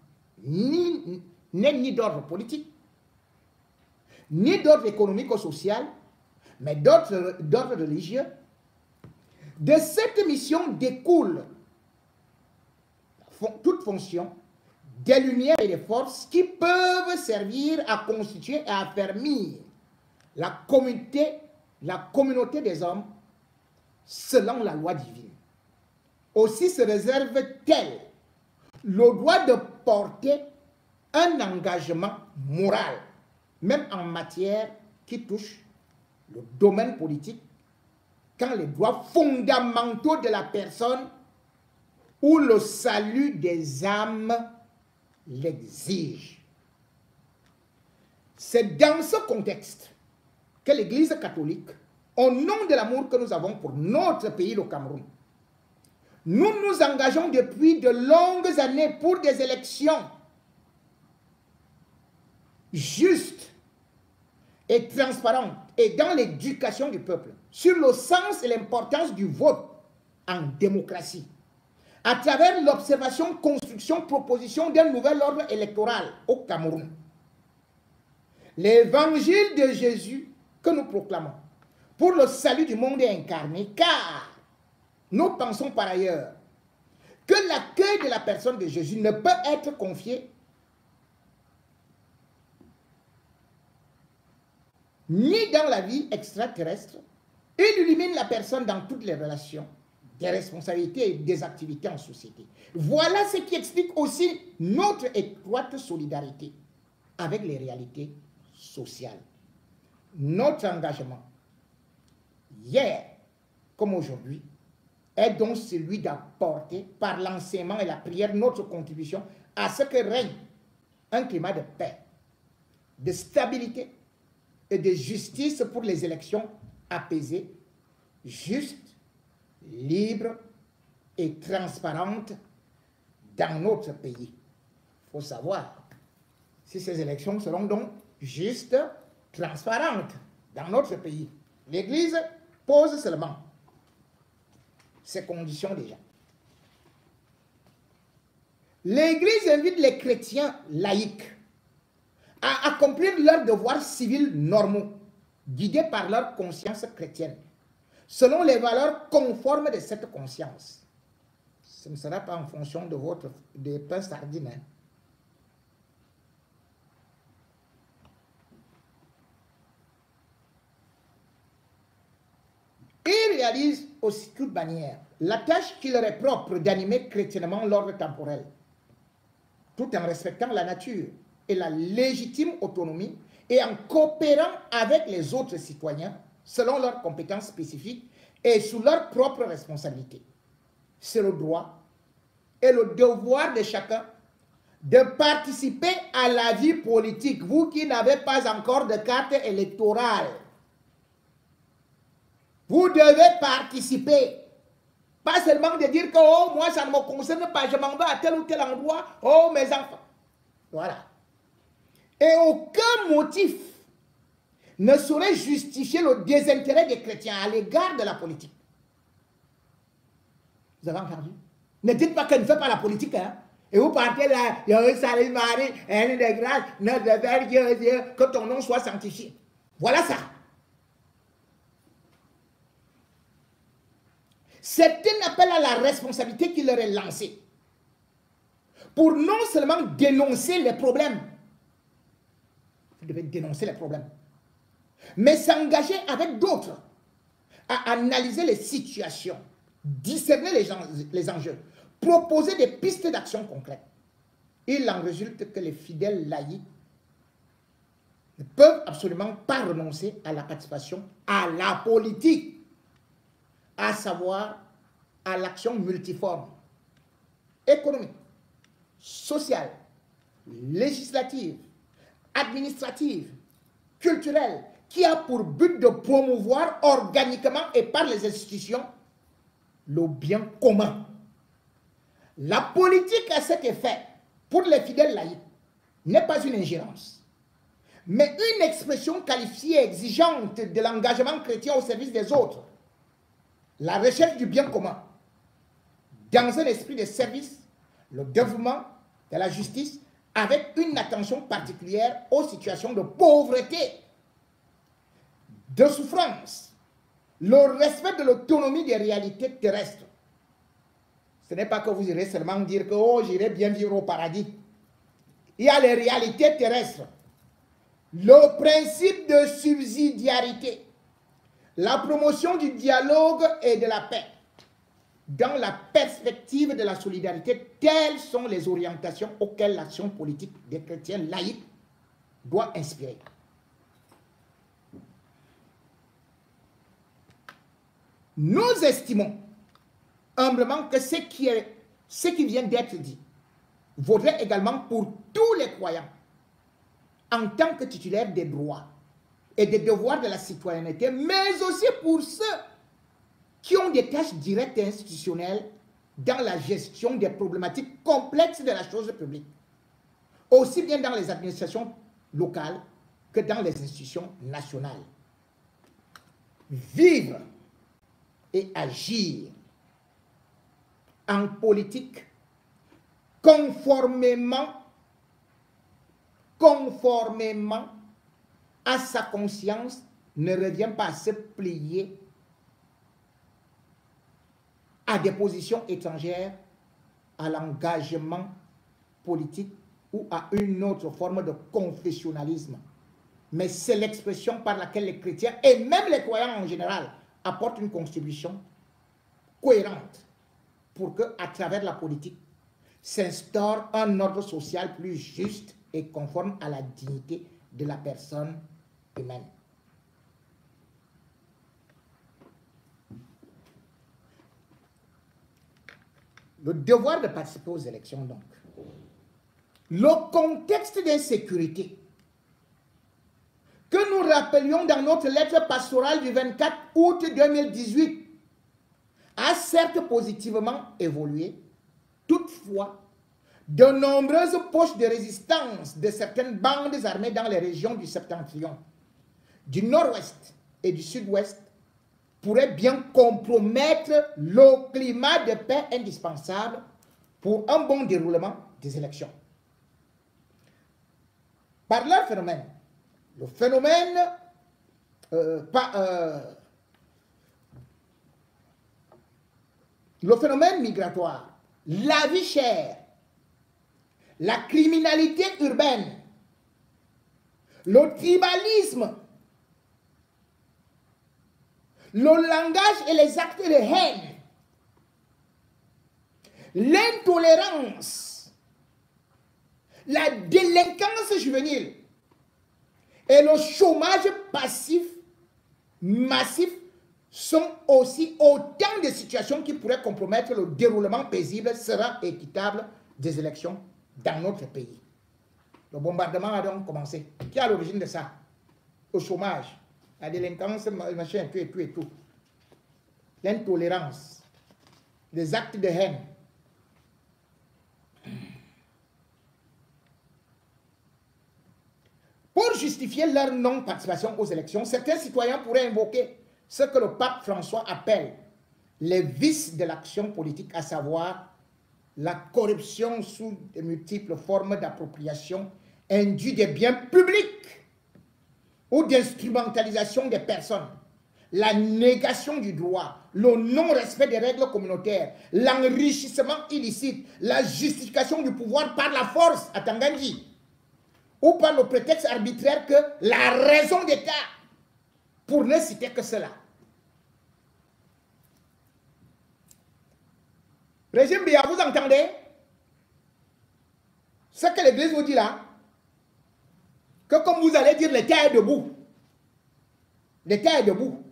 n'est ni d'ordre politique, ni d'ordre économique ou social, mais d'ordre religieux, de cette mission découle toute fonction des lumières et des forces qui peuvent servir à constituer et à affermir la communauté des hommes selon la loi divine. Aussi se réserve-t-elle le droit de porter un engagement moral, même en matière qui touche le domaine politique quand les droits fondamentaux de la personne ou le salut des âmes l'exigent. C'est dans ce contexte que l'Église catholique, au nom de l'amour que nous avons pour notre pays, le Cameroun, nous nous engageons depuis de longues années pour des élections justes et transparentes et dans l'éducation du peuple, sur le sens et l'importance du vote en démocratie, à travers l'observation, construction, proposition d'un nouvel ordre électoral au Cameroun. L'évangile de Jésus que nous proclamons pour le salut du monde est incarné, car nous pensons par ailleurs que l'accueil de la personne de Jésus ne peut être confié ni dans la vie extraterrestre. Il illumine la personne dans toutes les relations, des responsabilités et des activités en société. Voilà ce qui explique aussi notre étroite solidarité avec les réalités sociales. Notre engagement, hier comme aujourd'hui, est donc celui d'apporter par l'enseignement et la prière notre contribution à ce que règne un climat de paix, de stabilité et de justice pour les élections apaisées, justes, libres et transparentes dans notre pays. Il faut savoir si ces élections seront donc justes, transparentes dans notre pays. L'Église pose seulement ces conditions déjà. L'Église invite les chrétiens laïcs à accomplir leurs devoirs civils normaux, guidés par leur conscience chrétienne, selon les valeurs conformes de cette conscience. Ce ne sera pas en fonction de votre pain sardine. Ils réalisent aussi toute manière la tâche qui leur est propre d'animer chrétiennement l'ordre temporel, tout en respectant la nature et la légitime autonomie et en coopérant avec les autres citoyens selon leurs compétences spécifiques et sous leur propre responsabilité. C'est le droit et le devoir de chacun de participer à la vie politique, vous qui n'avez pas encore de carte électorale. Vous devez participer. Pas seulement de dire que oh, moi ça ne me concerne pas, je m'en vais à tel ou tel endroit, oh mes enfants. Voilà. Et aucun motif ne saurait justifier le désintérêt des chrétiens à l'égard de la politique. Vous avez entendu? Ne dites pas qu'elle ne fait pas la politique, hein? Et vous partez là, salut Marie, de grâce, notre Père Dieu, que ton nom soit sanctifié. Voilà ça. C'est un appel à la responsabilité qui leur est lancé pour non seulement dénoncer les problèmes, vous devez dénoncer les problèmes, mais s'engager avec d'autres à analyser les situations, discerner les enjeux, proposer des pistes d'action concrètes. Il en résulte que les fidèles laïcs ne peuvent absolument pas renoncer à la participation à la politique, à savoir à l'action multiforme, économique, sociale, législative, administrative, culturelle, qui a pour but de promouvoir organiquement et par les institutions le bien commun. La politique à cet effet, pour les fidèles laïcs, n'est pas une ingérence, mais une expression qualifiée et exigeante de l'engagement chrétien au service des autres. La recherche du bien commun, dans un esprit de service, le développement de la justice, avec une attention particulière aux situations de pauvreté, de souffrance, le respect de l'autonomie des réalités terrestres. Ce n'est pas que vous irez seulement dire que oh, j'irai bien vivre au paradis. Il y a les réalités terrestres, le principe de subsidiarité, la promotion du dialogue et de la paix, dans la perspective de la solidarité, telles sont les orientations auxquelles l'action politique des chrétiens laïcs doit inspirer. Nous estimons humblement que ce qui vient d'être dit vaudrait également pour tous les croyants en tant que titulaires des droits et des devoirs de la citoyenneté, mais aussi pour ceux qui ont des tâches directes et institutionnelles dans la gestion des problématiques complexes de la chose publique, aussi bien dans les administrations locales que dans les institutions nationales. Vivre et agir en politique conformément à sa conscience ne revient pas à se plier à des positions étrangères, à l'engagement politique ou à une autre forme de confessionnalisme. Mais c'est l'expression par laquelle les chrétiens et même les croyants en général apportent une contribution cohérente pour que, à travers la politique, s'instaure un ordre social plus juste et conforme à la dignité de la personne humaine. Le devoir de participer aux élections, donc. Le contexte d'insécurité que nous rappelions dans notre lettre pastorale du 24 août 2018 a certes positivement évolué. Toutefois, de nombreuses poches de résistance de certaines bandes armées dans les régions du Septentrion, du Nord-Ouest et du Sud-Ouest pourraient bien compromettre le climat de paix indispensable pour un bon déroulement des élections. Par leur phénomène, le phénomène migratoire, la vie chère, la criminalité urbaine, le tribalisme, le langage et les actes de haine, l'intolérance, la délinquance juvénile et le chômage passif, massif, sont aussi autant de situations qui pourraient compromettre le déroulement paisible, serein et équitable des élections dans notre pays. Le bombardement a donc commencé. Qui est à l'origine de ça? Le chômage, la délinquance, machin, tout et tout et tout. L'intolérance, les actes de haine. Pour justifier leur non-participation aux élections, certains citoyens pourraient invoquer ce que le pape François appelle les vices de l'action politique, à savoir la corruption sous de multiples formes d'appropriation indue des biens publics ou d'instrumentalisation des personnes, la négation du droit, le non-respect des règles communautaires, l'enrichissement illicite, la justification du pouvoir par la force à Tanganji, ou par le prétexte arbitraire que la raison d'État, pour ne citer que cela. Régime Biya, vous entendez ce que l'Église vous dit là? Que comme vous allez dire, l'État est debout. L'État est debout.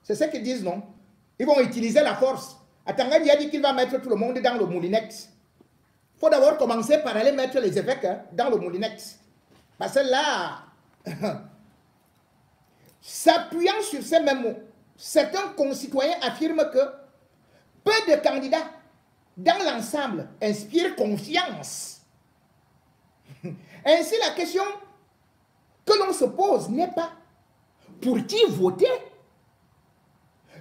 C'est ce qu'ils disent, non? Ils vont utiliser la force. Atangani a dit qu'il va mettre tout le monde dans le moulinex. Il faut d'abord commencer par aller mettre les évêques dans le moulinex. Parce que là, s'appuyant sur ces mêmes mots, certains concitoyens affirment que peu de candidats dans l'ensemble inspirent confiance. Ainsi, la question que l'on se pose n'est pas pour qui voter,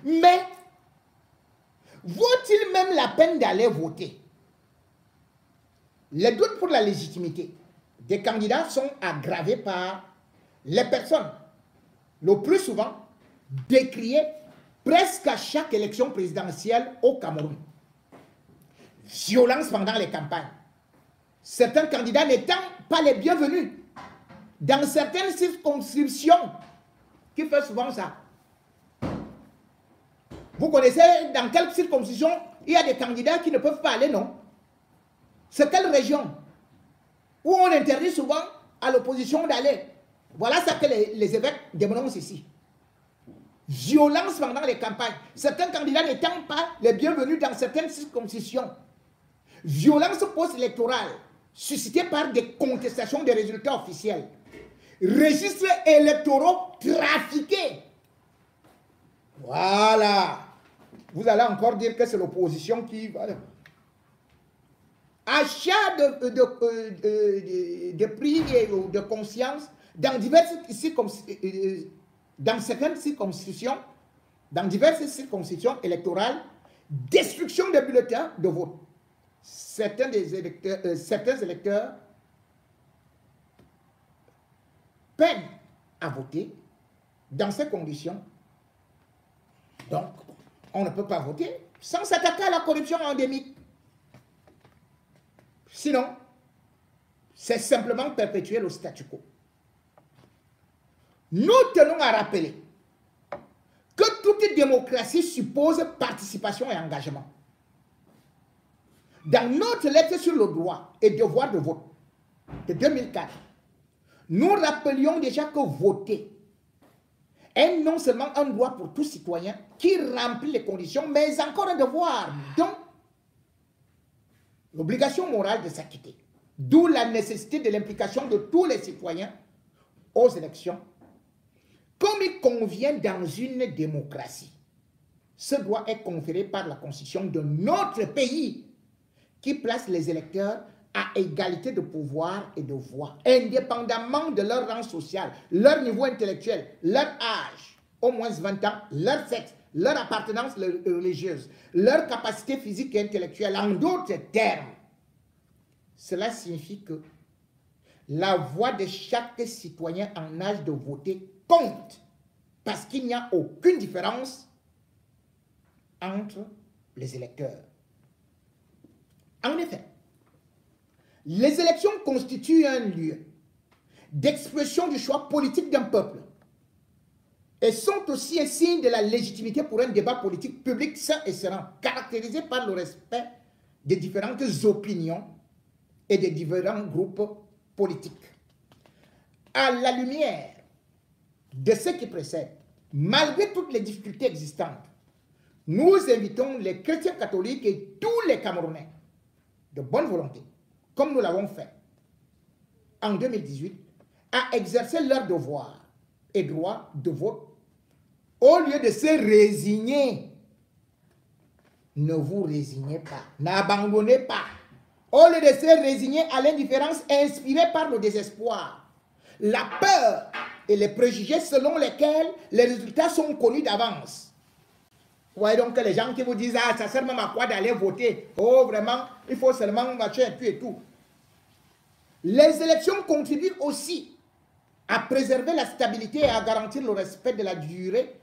mais vaut-il même la peine d'aller voter? Les doutes pour la légitimité des candidats sont aggravés par les personnes, le plus souvent décriées presque à chaque élection présidentielle au Cameroun. Violence pendant les campagnes. Certains candidats n'étant pas les bienvenus dans certaines circonscriptions. Qui fait souvent ça? Vous connaissez dans quelle circonscription il y a des candidats qui ne peuvent pas aller, non? C'est quelle région? Où on interdit souvent à l'opposition d'aller. Voilà ce que les évêques dénoncent ici. Violence pendant les campagnes. Certains candidats n'étant pas les bienvenus dans certaines circonscriptions. Violence post-électorale suscitée par des contestations des résultats officiels. Registres électoraux trafiqués. Voilà. Vous allez encore dire que c'est l'opposition qui... Voilà. Achat de prix et de conscience dans diverses dans certaines circonscriptions, dans diverses circonscriptions électorales, destruction des bulletins de vote. Certains électeurs peinent à voter dans ces conditions. Donc, on ne peut pas voter sans s'attaquer à la corruption endémique. Sinon, c'est simplement perpétuer le statu quo. Nous tenons à rappeler que toute démocratie suppose participation et engagement. Dans notre lettre sur le droit et devoir de vote de 2004, nous rappelions déjà que voter est non seulement un droit pour tout citoyen qui remplit les conditions, mais encore un devoir, donc l'obligation morale de s'acquitter. D'où la nécessité de l'implication de tous les citoyens aux élections, comme il convient dans une démocratie. Ce droit est conféré par la Constitution de notre pays, qui place les électeurs à égalité de pouvoir et de voix, indépendamment de leur rang social, leur niveau intellectuel, leur âge, au moins 20 ans, leur sexe, leur appartenance religieuse, leur capacité physique et intellectuelle. En d'autres termes, cela signifie que la voix de chaque citoyen en âge de voter compte, parce qu'il n'y a aucune différence entre les électeurs. En effet, les élections constituent un lieu d'expression du choix politique d'un peuple et sont aussi un signe de la légitimité pour un débat politique public sain et serein, caractérisé par le respect des différentes opinions et des différents groupes politiques. À la lumière de ce qui précède, malgré toutes les difficultés existantes, nous invitons les chrétiens catholiques et tous les Camerounais de bonne volonté, comme nous l'avons fait en 2018, à exercer leur devoir et droit de vote au lieu de se résigner. Ne vous résignez pas, n'abandonnez pas. Au lieu de se résigner à l'indifférence inspirée par le désespoir, la peur et les préjugés selon lesquels les résultats sont connus d'avance. Vous voyez donc que les gens qui vous disent « Ah, ça sert même à quoi d'aller voter? Oh, vraiment, il faut seulement marcher et tout. » Les élections contribuent aussi à préserver la stabilité et à garantir le respect de la durée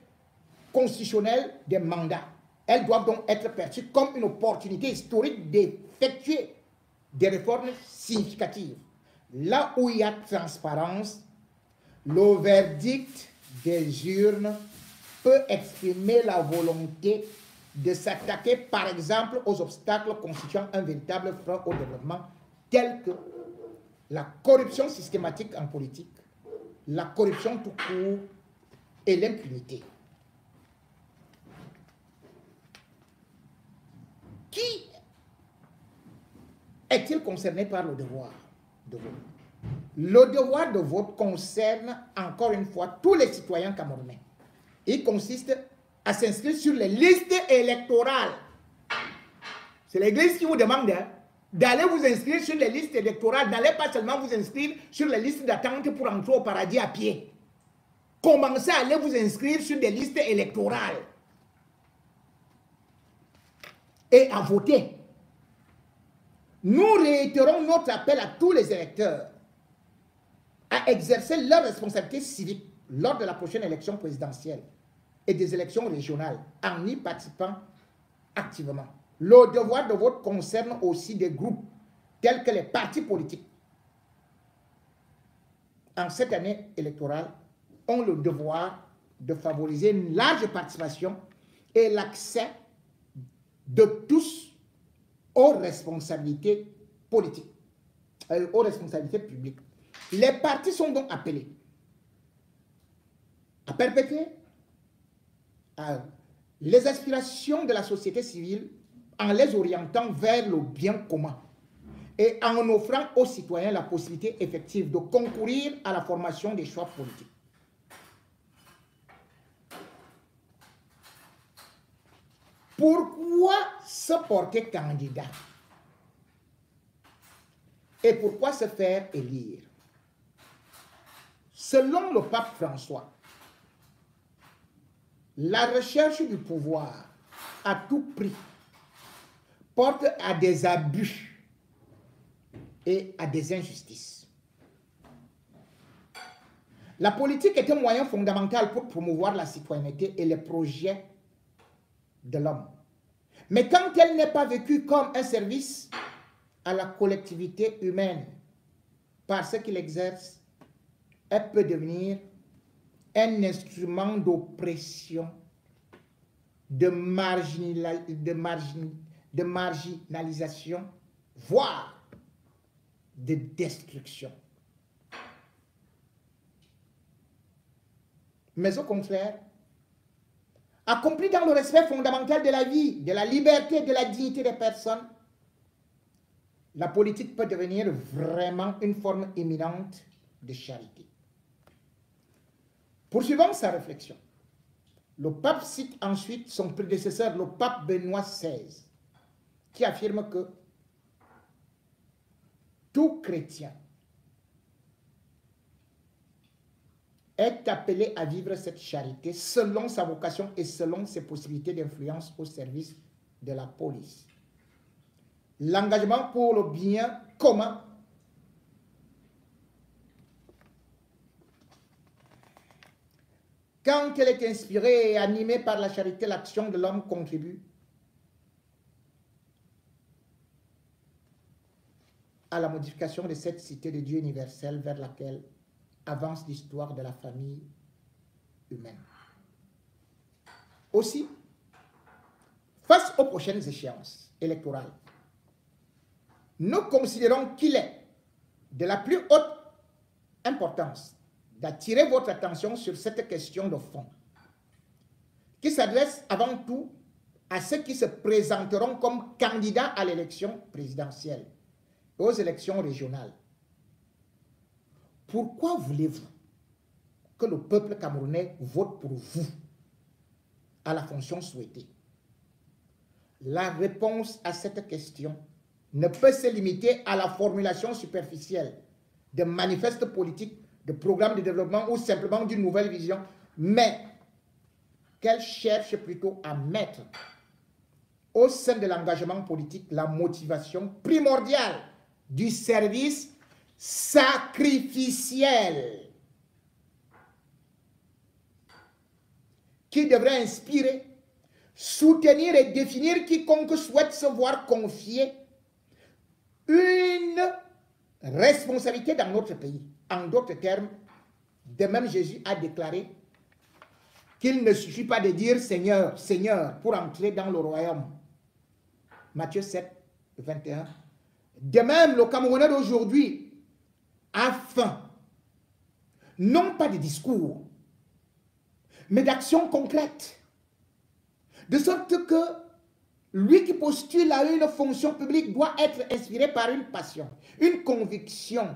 constitutionnelle des mandats. Elles doivent donc être perçues comme une opportunité historique d'effectuer des réformes significatives. Là où il y a transparence, le verdict des urnes peut exprimer la volonté de s'attaquer, par exemple, aux obstacles constituant un véritable frein au développement, tels que la corruption systématique en politique, la corruption tout court et l'impunité. Qui est-il concerné par le devoir de vote? Le devoir de vote concerne, encore une fois, tous les citoyens camerounais. Il consiste à s'inscrire sur les listes électorales. C'est l'Église qui vous demande d'aller vous inscrire sur les listes électorales. N'allez pas seulement vous inscrire sur les listes d'attente pour entrer au paradis à pied. Commencez à aller vous inscrire sur des listes électorales et à voter. Nous réitérons notre appel à tous les électeurs à exercer leur responsabilité civique lors de la prochaine élection présidentielle et des élections régionales en y participant activement. Le devoir de vote concerne aussi des groupes tels que les partis politiques. En cette année électorale, ont le devoir de favoriser une large participation et l'accès de tous aux responsabilités politiques, aux responsabilités publiques. Les partis sont donc appelés à perpétuer les aspirations de la société civile en les orientant vers le bien commun et en offrant aux citoyens la possibilité effective de concourir à la formation des choix politiques. Pourquoi se porter candidat? Et pourquoi se faire élire? Selon le pape François, la recherche du pouvoir à tout prix porte à des abus et à des injustices. La politique est un moyen fondamental pour promouvoir la citoyenneté et les projets de l'homme. Mais quand elle n'est pas vécue comme un service à la collectivité humaine par ce qu'il exerce, elle peut devenir un instrument d'oppression, de marginalisation, voire de destruction. Mais au contraire, accompli dans le respect fondamental de la vie, de la liberté, de la dignité des personnes, la politique peut devenir vraiment une forme éminente de charité. Poursuivant sa réflexion, le pape cite ensuite son prédécesseur, le pape Benoît XVI, qui affirme que tout chrétien est appelé à vivre cette charité selon sa vocation et selon ses possibilités d'influence au service de la police. L'engagement pour le bien commun quand elle est inspirée et animée par la charité, l'action de l'homme contribue à la modification de cette cité de Dieu universel vers laquelle avance l'histoire de la famille humaine. Aussi, face aux prochaines échéances électorales, nous considérons qu'il est de la plus haute importance d'attirer votre attention sur cette question de fond, qui s'adresse avant tout à ceux qui se présenteront comme candidats à l'élection présidentielle et aux élections régionales. Pourquoi voulez-vous que le peuple camerounais vote pour vous à la fonction souhaitée? La réponse à cette question ne peut se limiter à la formulation superficielle de manifestes politiques, de programmes de développement ou simplement d'une nouvelle vision, mais qu'elle cherche plutôt à mettre au sein de l'engagement politique la motivation primordiale du service sacrificiel qui devrait inspirer, soutenir et définir quiconque souhaite se voir confier une responsabilité dans notre pays. En d'autres termes, de même Jésus a déclaré qu'il ne suffit pas de dire Seigneur, Seigneur pour entrer dans le royaume. Matthieu 7, 21. De même, le Camerounais d'aujourd'hui a faim, non pas de discours, mais d'actions concrètes. De sorte que lui qui postule à une fonction publique doit être inspiré par une passion, une conviction,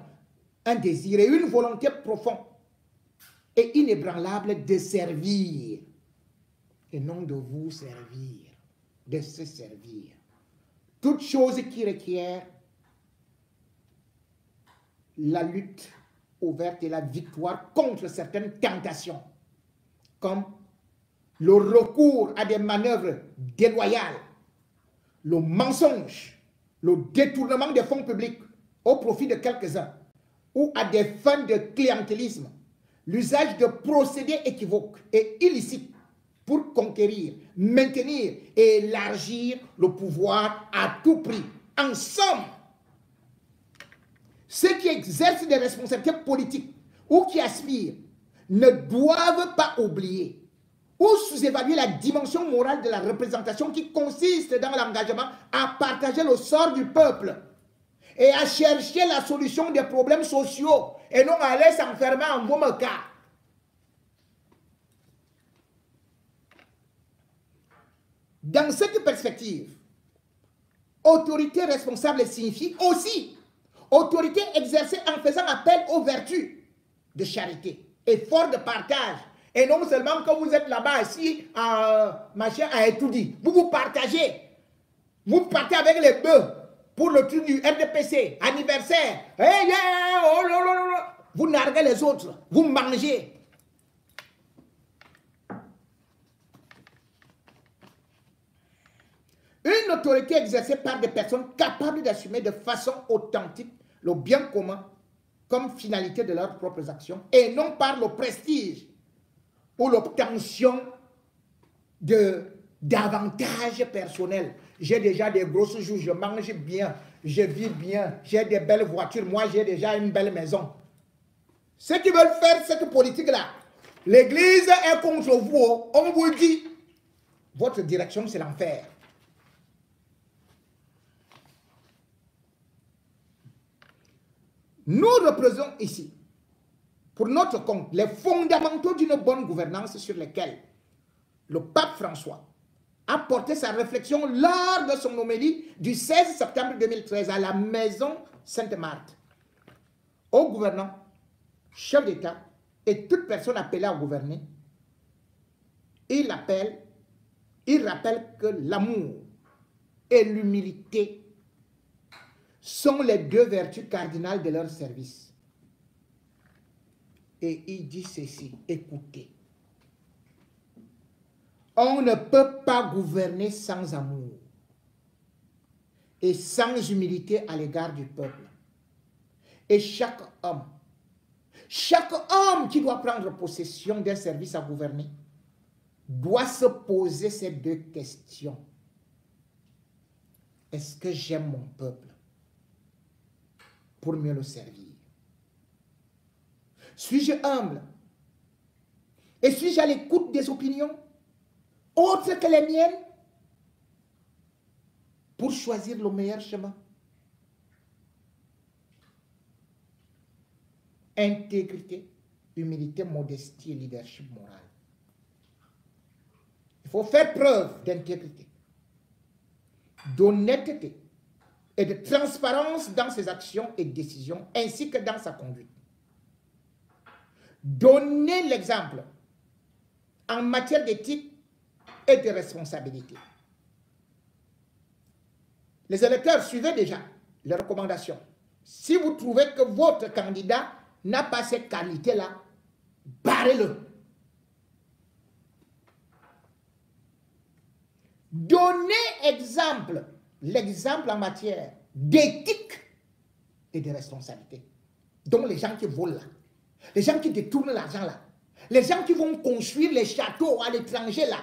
un désir et une volonté profonde et inébranlable de servir, et non de vous servir, de se servir. Toute chose qui requiert la lutte ouverte et la victoire contre certaines tentations, comme le recours à des manœuvres déloyales, le mensonge, le détournement des fonds publics au profit de quelques-uns, ou à des fins de clientélisme, l'usage de procédés équivoques et illicites pour conquérir, maintenir et élargir le pouvoir à tout prix. En somme, ceux qui exercent des responsabilités politiques ou qui aspirent ne doivent pas oublier ou sous-évaluer la dimension morale de la représentation qui consiste dans l'engagement à partager le sort du peuple et à chercher la solution des problèmes sociaux et non à aller s'enfermer en bon cas. Dans cette perspective, autorité responsable signifie aussi autorité exercée en faisant appel aux vertus de charité, effort de partage. Et non seulement quand vous êtes là-bas assis machin à étudier, vous partagez. Vous partez avec les bœufs pour le truc du RDPC, anniversaire. Hey, yeah, oh, lo, lo, lo. Vous narguez les autres, vous mangez. Une autorité exercée par des personnes capables d'assumer de façon authentique le bien commun comme finalité de leurs propres actions et non par le prestige ou l'obtention d'avantages personnels. J'ai déjà des grosses joues, je mange bien, je vis bien, j'ai des belles voitures, moi j'ai déjà une belle maison. Ceux qui veulent faire cette politique-là, l'Église est contre vous, on vous dit, votre direction c'est l'enfer. Nous représentons ici, pour notre compte, les fondamentaux d'une bonne gouvernance sur lesquels le pape François a porté sa réflexion lors de son homélie du 16 septembre 2013 à la maison Sainte-Marthe. Aux gouvernants, chefs d'État et toute personne appelée à gouverner, il rappelle que l'amour et l'humilité sont les deux vertus cardinales de leur service. Et il dit ceci, écoutez. On ne peut pas gouverner sans amour et sans humilité à l'égard du peuple. Et chaque homme qui doit prendre possession d'un service à gouverner doit se poser ces deux questions. Est-ce que j'aime mon peuple pour mieux le servir? Suis-je humble? Et suis-je à l'écoute des opinions autres que les miennes pour choisir le meilleur chemin? Intégrité, humilité, modestie et leadership moral. Il faut faire preuve d'intégrité, d'honnêteté et de transparence dans ses actions et décisions, ainsi que dans sa conduite. Donner l'exemple en matière d'éthique et de responsabilité. Les électeurs, suivez déjà les recommandations. Si vous trouvez que votre candidat n'a pas ces qualités-là, barrez-le. Donnez l'exemple en matière d'éthique et de responsabilité. Donc les gens qui volent là, les gens qui détournent l'argent là, les gens qui vont construire les châteaux à l'étranger là,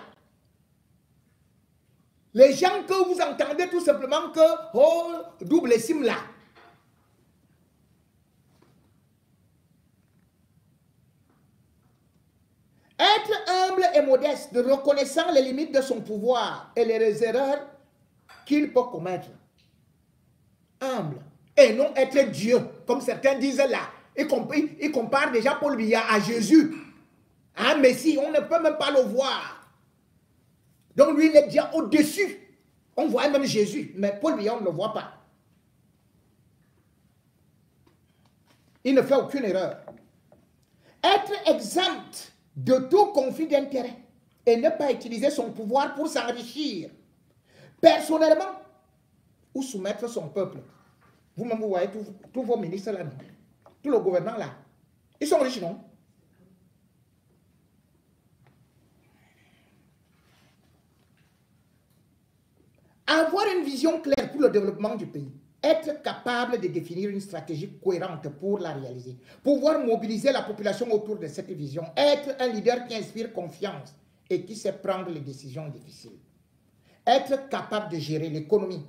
les gens que vous entendez tout simplement que, oh, double sim là. Être humble et modeste, reconnaissant les limites de son pouvoir et les erreurs qu'il peut commettre. Humble. Et non être Dieu, comme certains disent là. Ils comparent déjà Paul Biya à Jésus. Un Messie, on ne peut même pas le voir. Donc lui, il est déjà au-dessus. On voit même Jésus, mais Paul Biya, on ne le voit pas. Il ne fait aucune erreur. Être exempt de tout conflit d'intérêt et ne pas utiliser son pouvoir pour s'enrichir personnellement ou soumettre son peuple. Vous-même, vous voyez tous vos ministres là, tous les gouvernants là, ils sont riches, non? Avoir une vision claire pour le développement du pays. Être capable de définir une stratégie cohérente pour la réaliser. Pouvoir mobiliser la population autour de cette vision. Être un leader qui inspire confiance et qui sait prendre les décisions difficiles. Être capable de gérer l'économie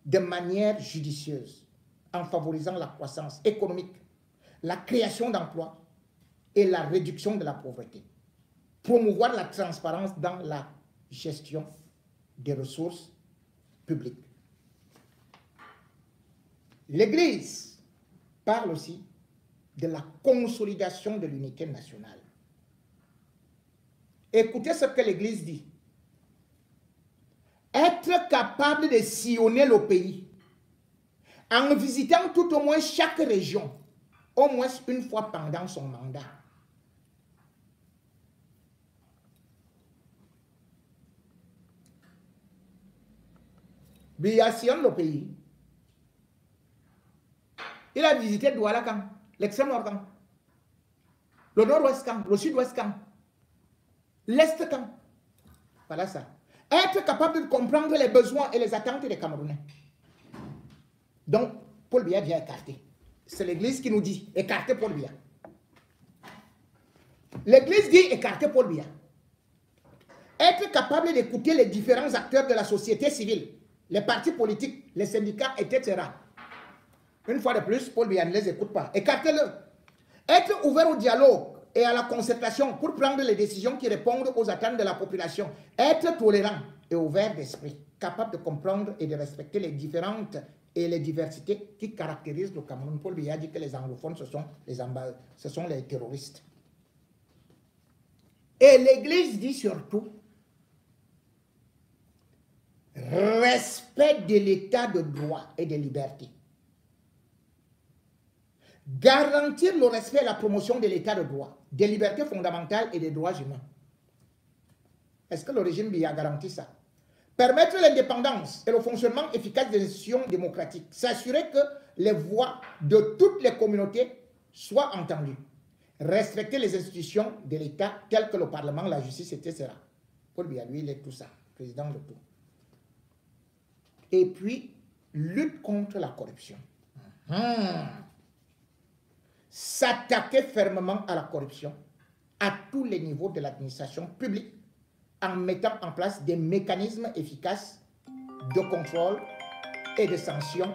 de manière judicieuse en favorisant la croissance économique, la création d'emplois et la réduction de la pauvreté. Promouvoir la transparence dans la gestion des ressources publiques. L'Église parle aussi de la consolidation de l'unité nationale. Écoutez ce que l'Église dit. être capable de sillonner le pays en visitant tout au moins chaque région, au moins une fois pendant son mandat. Biya sillonne le pays. Il a visité Douala quand, l'extrême nord quand, le nord-ouest quand, le sud-ouest quand, l'est quand. Voilà ça. Être capable de comprendre les besoins et les attentes des Camerounais. Donc, Paul Biya vient écarter. C'est l'Église qui nous dit écarter Paul Biya. L'Église dit écarter Paul Biya. Être capable d'écouter les différents acteurs de la société civile, les partis politiques, les syndicats, etc. Une fois de plus, Paul Biya ne les écoute pas. Écartez-le. Être ouvert au dialogue et à la concertation pour prendre les décisions qui répondent aux attentes de la population. Être tolérant et ouvert d'esprit, capable de comprendre et de respecter les différentes et les diversités qui caractérisent le Cameroun. Paul Biya dit que les anglophones, ce sont les terroristes. Et l'Église dit surtout respect de l'état de droit et des libertés. Garantir le respect et la promotion de l'état de droit, des libertés fondamentales et des droits humains. Est-ce que le régime Biya garantit ça? Permettre l'indépendance et le fonctionnement efficace des institutions démocratiques. S'assurer que les voix de toutes les communautés soient entendues. Respecter les institutions de l'État telles que le Parlement, la justice, etc. Paul Biya, lui, il est tout ça, président de tout. Et puis, lutte contre la corruption. S'attaquer fermement à la corruption à tous les niveaux de l'administration publique en mettant en place des mécanismes efficaces de contrôle et de sanctions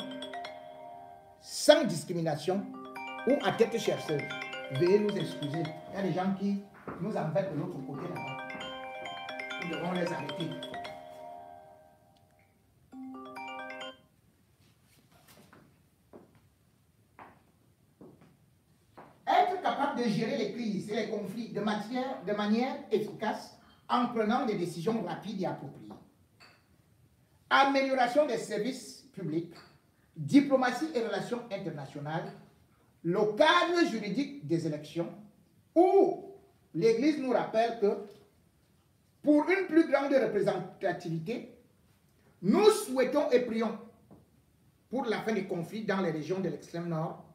sans discrimination ou à tête chercheuse. Veuillez nous excuser. Il y a des gens qui nous embêtent de l'autre côté là-bas. Nous devons les arrêter. Être capable de gérer les crises et les conflits de manière efficace en prenant des décisions rapides et appropriées. Amélioration des services publics, diplomatie et relations internationales, le cadre juridique des élections, où l'Église nous rappelle que pour une plus grande représentativité, nous souhaitons et prions pour la fin des conflits dans les régions de l'extrême nord,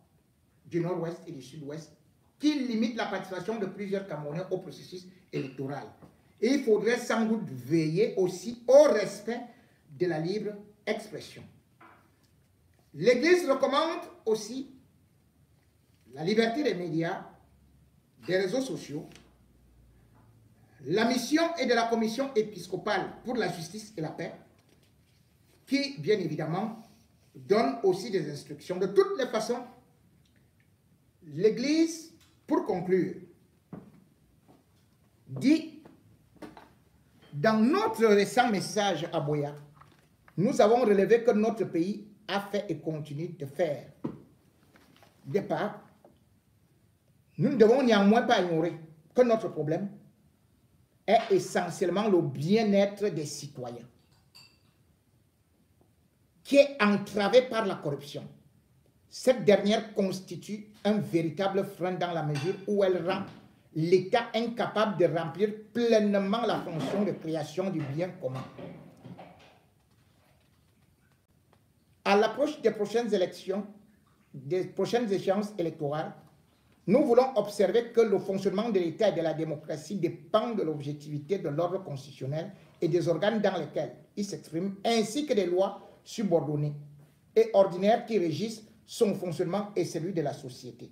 du nord-ouest et du sud-ouest, qui limitent la participation de plusieurs Camerounais au processus électoral. Et il faudrait sans doute veiller aussi au respect de la libre expression. L'Église recommande aussi la liberté des médias, des réseaux sociaux, la mission et de la commission épiscopale pour la justice et la paix, qui, bien évidemment, donne aussi des instructions. De toutes les façons, l'Église, pour conclure, dit, dans notre récent message à Boya, nous avons relevé que notre pays a fait et continue de faire des pas. Nous ne devons néanmoins pas ignorer que notre problème est essentiellement le bien-être des citoyens, qui est entravé par la corruption. Cette dernière constitue un véritable frein dans la mesure où elle rend l'État incapable de remplir pleinement la fonction de création du bien commun. À l'approche des prochaines élections, des prochaines échéances électorales, nous voulons observer que le fonctionnement de l'État et de la démocratie dépend de l'objectivité de l'ordre constitutionnel et des organes dans lesquels il s'exprime, ainsi que des lois subordonnées et ordinaires qui régissent son fonctionnement et celui de la société.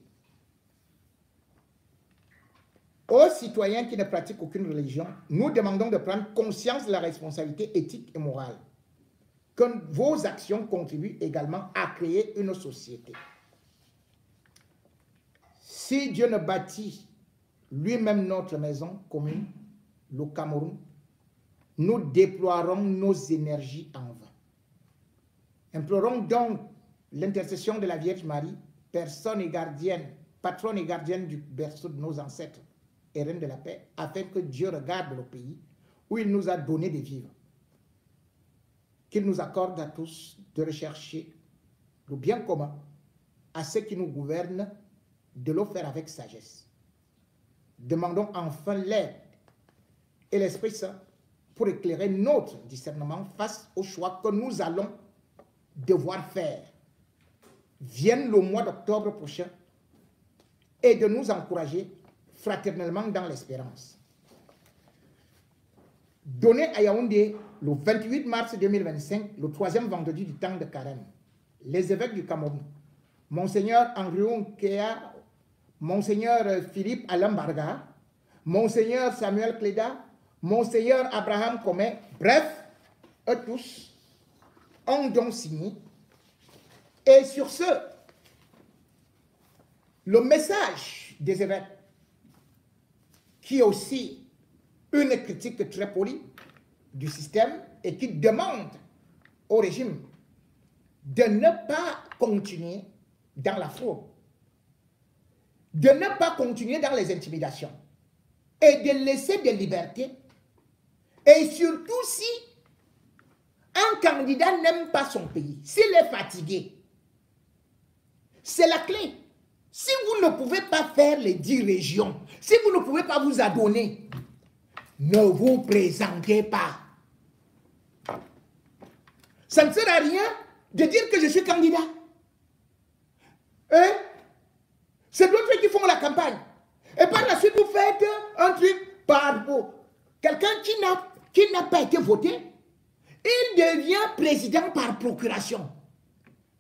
Aux citoyens qui ne pratiquent aucune religion, nous demandons de prendre conscience de la responsabilité éthique et morale, que vos actions contribuent également à créer une société. Si Dieu ne bâtit lui-même notre maison commune, le Cameroun, nous déploierons nos énergies en vain. Implorons donc l'intercession de la Vierge Marie, personne et gardienne, patronne et gardienne du berceau de nos ancêtres et reine de la paix, afin que Dieu regarde le pays où il nous a donné de vivre qu'il nous accorde à tous de rechercher le bien commun à ceux qui nous gouvernent, de le faire avec sagesse. Demandons enfin l'aide et l'Esprit Saint pour éclairer notre discernement face au choix que nous allons devoir faire. Vienne le mois d'octobre prochain et de nous encourager fraternellement dans l'espérance. Donné à Yaoundé le 28 mars 2025, le troisième vendredi du temps de Carême, les évêques du Cameroun, Monseigneur Andrew Nkea, Monseigneur Philippe Alain Barga, Monseigneur Samuel Cléda, Monseigneur Abraham Comé, bref, eux tous ont donc signé. Et sur ce, le message des évêques, qui est aussi une critique très polie du système et qui demande au régime de ne pas continuer dans la fraude, de ne pas continuer dans les intimidations et de laisser des libertés. Et surtout si un candidat n'aime pas son pays, s'il est fatigué, c'est la clé. Si vous ne pouvez pas faire les 10 régions, si vous ne pouvez pas vous adonner, ne vous présentez pas. Ça ne sert à rien de dire que je suis candidat. Hein? C'est d'autres qui font la campagne. Et par la suite, vous faites un truc par rapport. Quelqu'un qui n'a pas été voté, il devient président par procuration.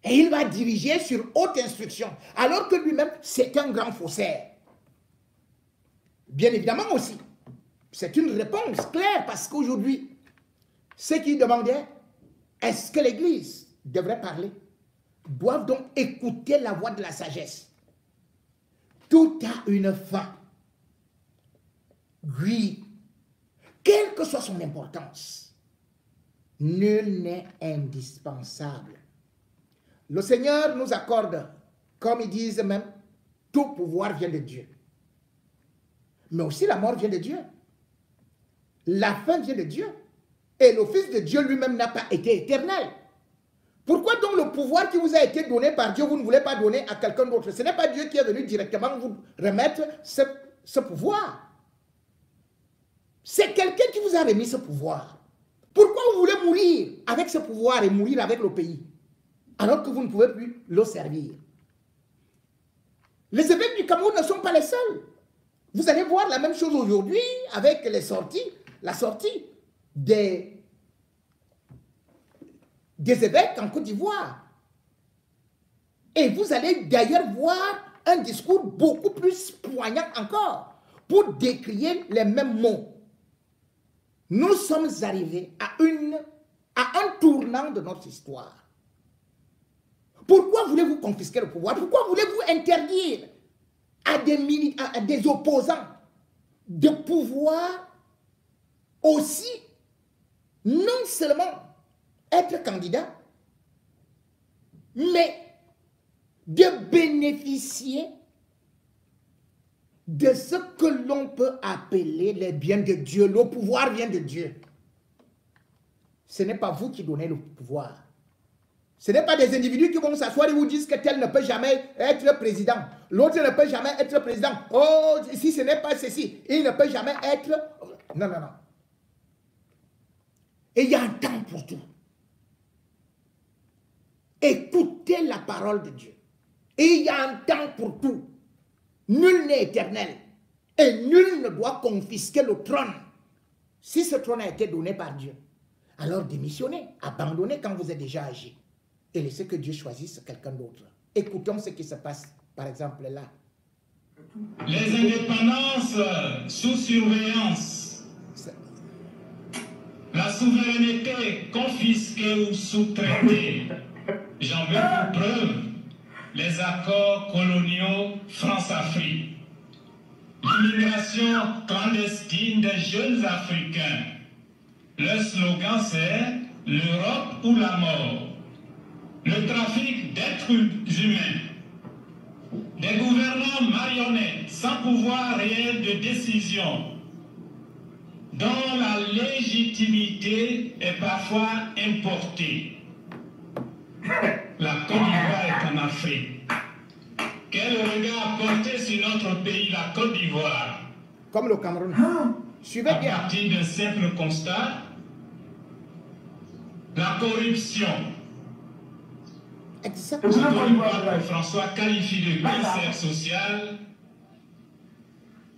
Et il va diriger sur haute instruction, alors que lui-même, c'est un grand faussaire. Bien évidemment aussi, c'est une réponse claire, parce qu'aujourd'hui, ceux qui demandaient, est-ce que l'Église devrait parler, doivent donc écouter la voix de la sagesse. Tout a une fin. Oui, quelle que soit son importance, nul n'est indispensable. Le Seigneur nous accorde, comme ils disent même, tout pouvoir vient de Dieu. Mais aussi la mort vient de Dieu. La fin vient de Dieu. Et le Fils de Dieu lui-même n'a pas été éternel. Pourquoi donc le pouvoir qui vous a été donné par Dieu, vous ne voulez pas donner à quelqu'un d'autre? Ce n'est pas Dieu qui est venu directement vous remettre ce pouvoir. C'est quelqu'un qui vous a remis ce pouvoir. Pourquoi vous voulez mourir avec ce pouvoir et mourir avec le pays, alors que vous ne pouvez plus le servir? Les évêques du Cameroun ne sont pas les seuls. Vous allez voir la même chose aujourd'hui avec la sortie des évêques en Côte d'Ivoire. Et vous allez d'ailleurs voir un discours beaucoup plus poignant encore pour décrier les mêmes mots. Nous sommes arrivés à un tournant de notre histoire. Pourquoi voulez-vous confisquer le pouvoir? Pourquoi voulez-vous interdire à des opposants de pouvoir aussi non seulement être candidat, mais de bénéficier de ce que l'on peut appeler les biens de Dieu? Le pouvoir vient de Dieu. Ce n'est pas vous qui donnez le pouvoir. Ce n'est pas des individus qui vont s'asseoir et vous disent que tel ne peut jamais être président. L'autre ne peut jamais être président. Oh, si ce n'est pas ceci, il ne peut jamais être... Non, non, non. Et il y a un temps pour tout. Écoutez la parole de Dieu. Et il y a un temps pour tout. Nul n'est éternel. Et nul ne doit confisquer le trône. Si ce trône a été donné par Dieu, alors démissionnez, abandonnez quand vous êtes déjà agi. Et laissez que Dieu choisisse quelqu'un d'autre. Écoutons ce qui se passe, par exemple, là. Les indépendances sous surveillance. La souveraineté confisquée ou sous-traitée. J'en veux pour preuve les accords coloniaux France-Afrique. L'immigration clandestine des jeunes Africains. Le slogan c'est « L'Europe ou la mort ». Le trafic d'êtres humains, des gouvernants marionnettes sans pouvoir réel de décision, dont la légitimité est parfois importée. La Côte d'Ivoire est en Afrique. Quel regard porter sur notre pays, la Côte d'Ivoire? Comme le Cameroun. Suivez bien. À partir d'un simple constat, la corruption. Que François qualifie de cancer social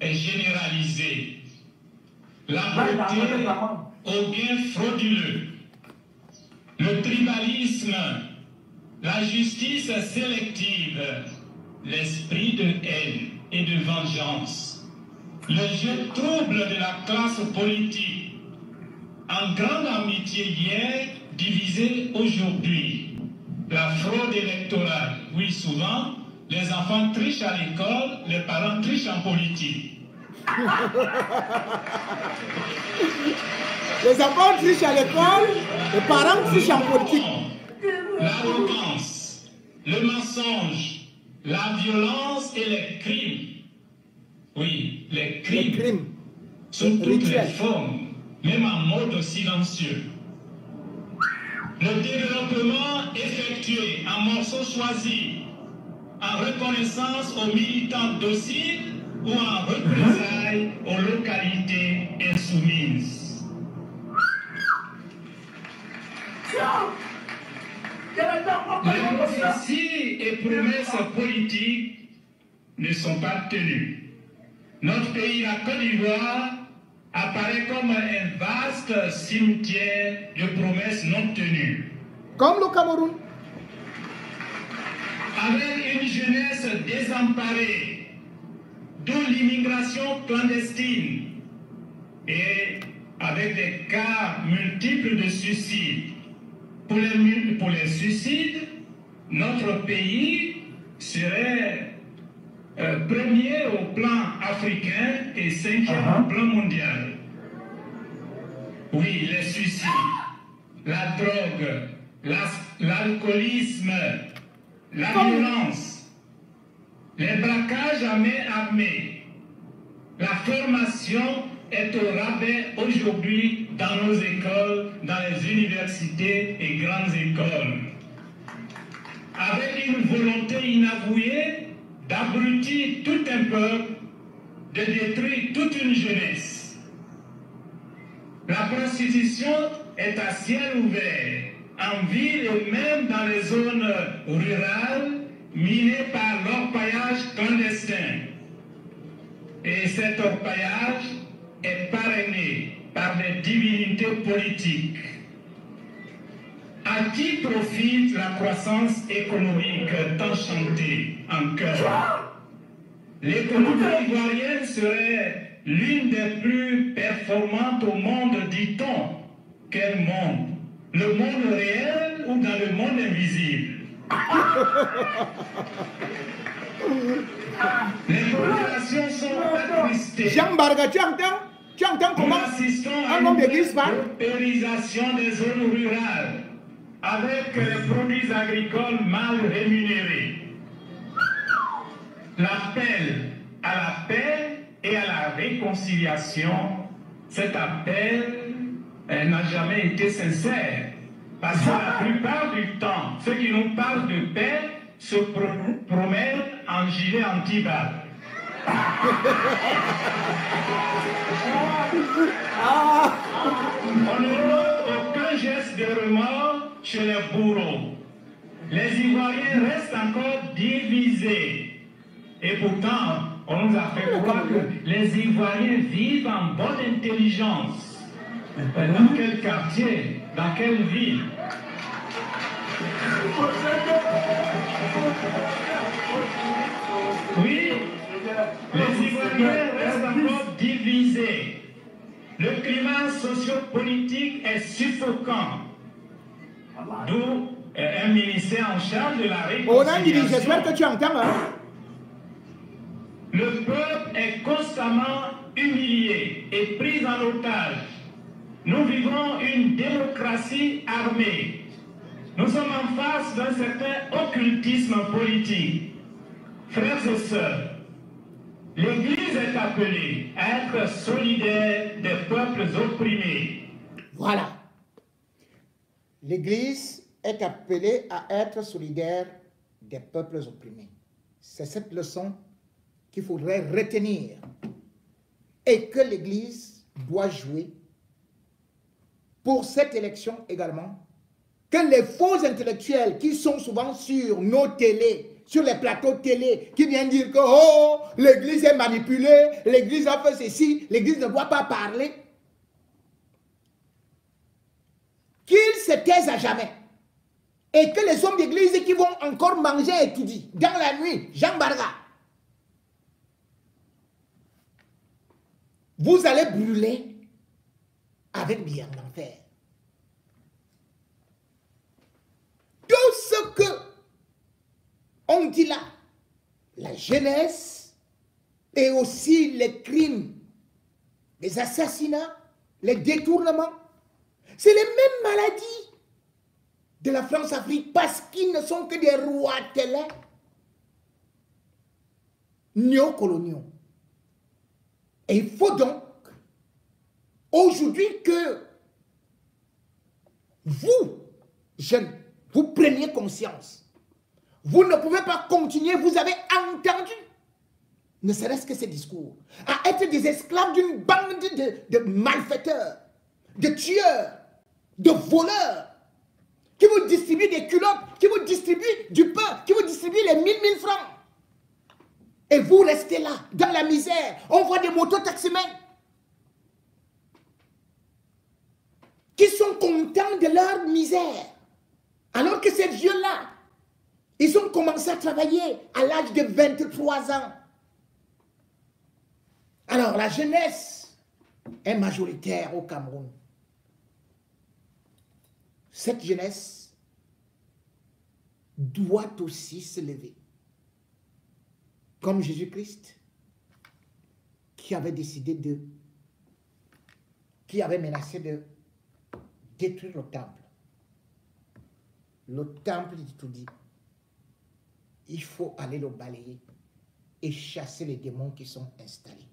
est généralisée. La beauté au gain frauduleux, le tribalisme, la justice sélective, l'esprit de haine et de vengeance, le jeu trouble de la classe politique, en grande amitié hier, divisée aujourd'hui, la fraude électorale, oui souvent, les enfants trichent à l'école, les parents trichent en politique. Les enfants trichent à l'école, les parents trichent en politique. L'arrogance, le mensonge, la violence et les crimes. Oui, les crimes. Sous toutes les formes, même en mode silencieux. Le développement effectué en morceaux choisis, en reconnaissance aux militants dociles ou en représailles aux localités insoumises. Les prophéties et promesses politiques ne sont pas tenues. Notre pays, la Côte d'Ivoire, apparaît comme un vaste cimetière de promesses non tenues. Comme le Cameroun. Avec une jeunesse désemparée, d'où l'immigration clandestine, et avec des cas multiples de suicides. Pour les suicides, notre pays serait premier au plan africain et cinquième au plan mondial. Oui, les suicides, la drogue, l'alcoolisme, la violence, les braquages à main armée, la formation est au rabais aujourd'hui dans nos écoles, dans les universités et grandes écoles. Avec une volonté inavouée d'abrutir tout un peuple, de détruire toute une jeunesse. La prostitution est à ciel ouvert, en ville et même dans les zones rurales, minées par l'orpaillage clandestin. Et cet orpaillage est parrainé par des divinités politiques. À qui profite la croissance économique tant chantée en chœur? L'économie ivoirienne serait l'une des plus performantes au monde, dit-on. Quel monde? Le monde réel ou dans le monde invisible? Les populations sont attristées. Tu entends comment un homme d'église parle? Paupérisation des zones rurales avec les produits agricoles mal rémunérés. L'appel à la paix et à la réconciliation, cet appel n'a jamais été sincère. Parce que la plupart du temps, ceux qui nous parlent de paix se promènent en gilet anti-balle. On ne note aucun geste de remords chez les bourreaux. Les Ivoiriens restent encore divisés. Et pourtant, on nous a fait croire que les Ivoiriens vivent en bonne intelligence. Dans quel quartier? Dans quelle ville? Oui, les Ivoiriens restent encore divisés. Le climat sociopolitique est suffocant. D'où un ministère en charge de la réconciliation. J'espère que tu entends. Le peuple est constamment humilié et pris en otage. Nous vivons une démocratie armée. Nous sommes en face d'un certain occultisme politique. Frères et sœurs, L'Église est appelée à être solidaire des peuples opprimés. Voilà. L'Église est appelée à être solidaire des peuples opprimés. C'est cette leçon qu'il faudrait retenir et que l'Église doit jouer pour cette élection également, que les faux intellectuels qui sont souvent sur nos télés, sur les plateaux télé, qui viennent dire que oh, l'Église est manipulée, l'Église a fait ceci, l'Église ne doit pas parler, qu'ils se taisent à jamais. Et que les hommes d'église qui vont encore manger et étudier dans la nuit, Jean Barga, vous allez brûler avec bien l'enfer. Tout ce que on dit là, la jeunesse et aussi les crimes, les assassinats, les détournements, c'est les mêmes maladies de la France-Afrique parce qu'ils ne sont que des rois télé néocoloniaux. Et il faut donc aujourd'hui que vous, jeunes, vous preniez conscience. Vous ne pouvez pas continuer, vous avez entendu, ne serait-ce que ces discours, à être des esclaves d'une bande de malfaiteurs, de tueurs, de voleurs, qui vous distribuent des culottes, qui vous distribuent du pain, qui vous distribuent les 1000 francs. Et vous restez là, dans la misère. On voit des motos-taximens qui sont contents de leur misère. Alors que ces vieux-là, ils ont commencé à travailler à l'âge de 23 ans. Alors, la jeunesse est majoritaire au Cameroun. Cette jeunesse doit aussi se lever. Comme Jésus-Christ, qui avait décidé qui avait menacé de détruire le temple. Le temple, il tout dit, il faut aller le balayer et chasser les démons qui sont installés.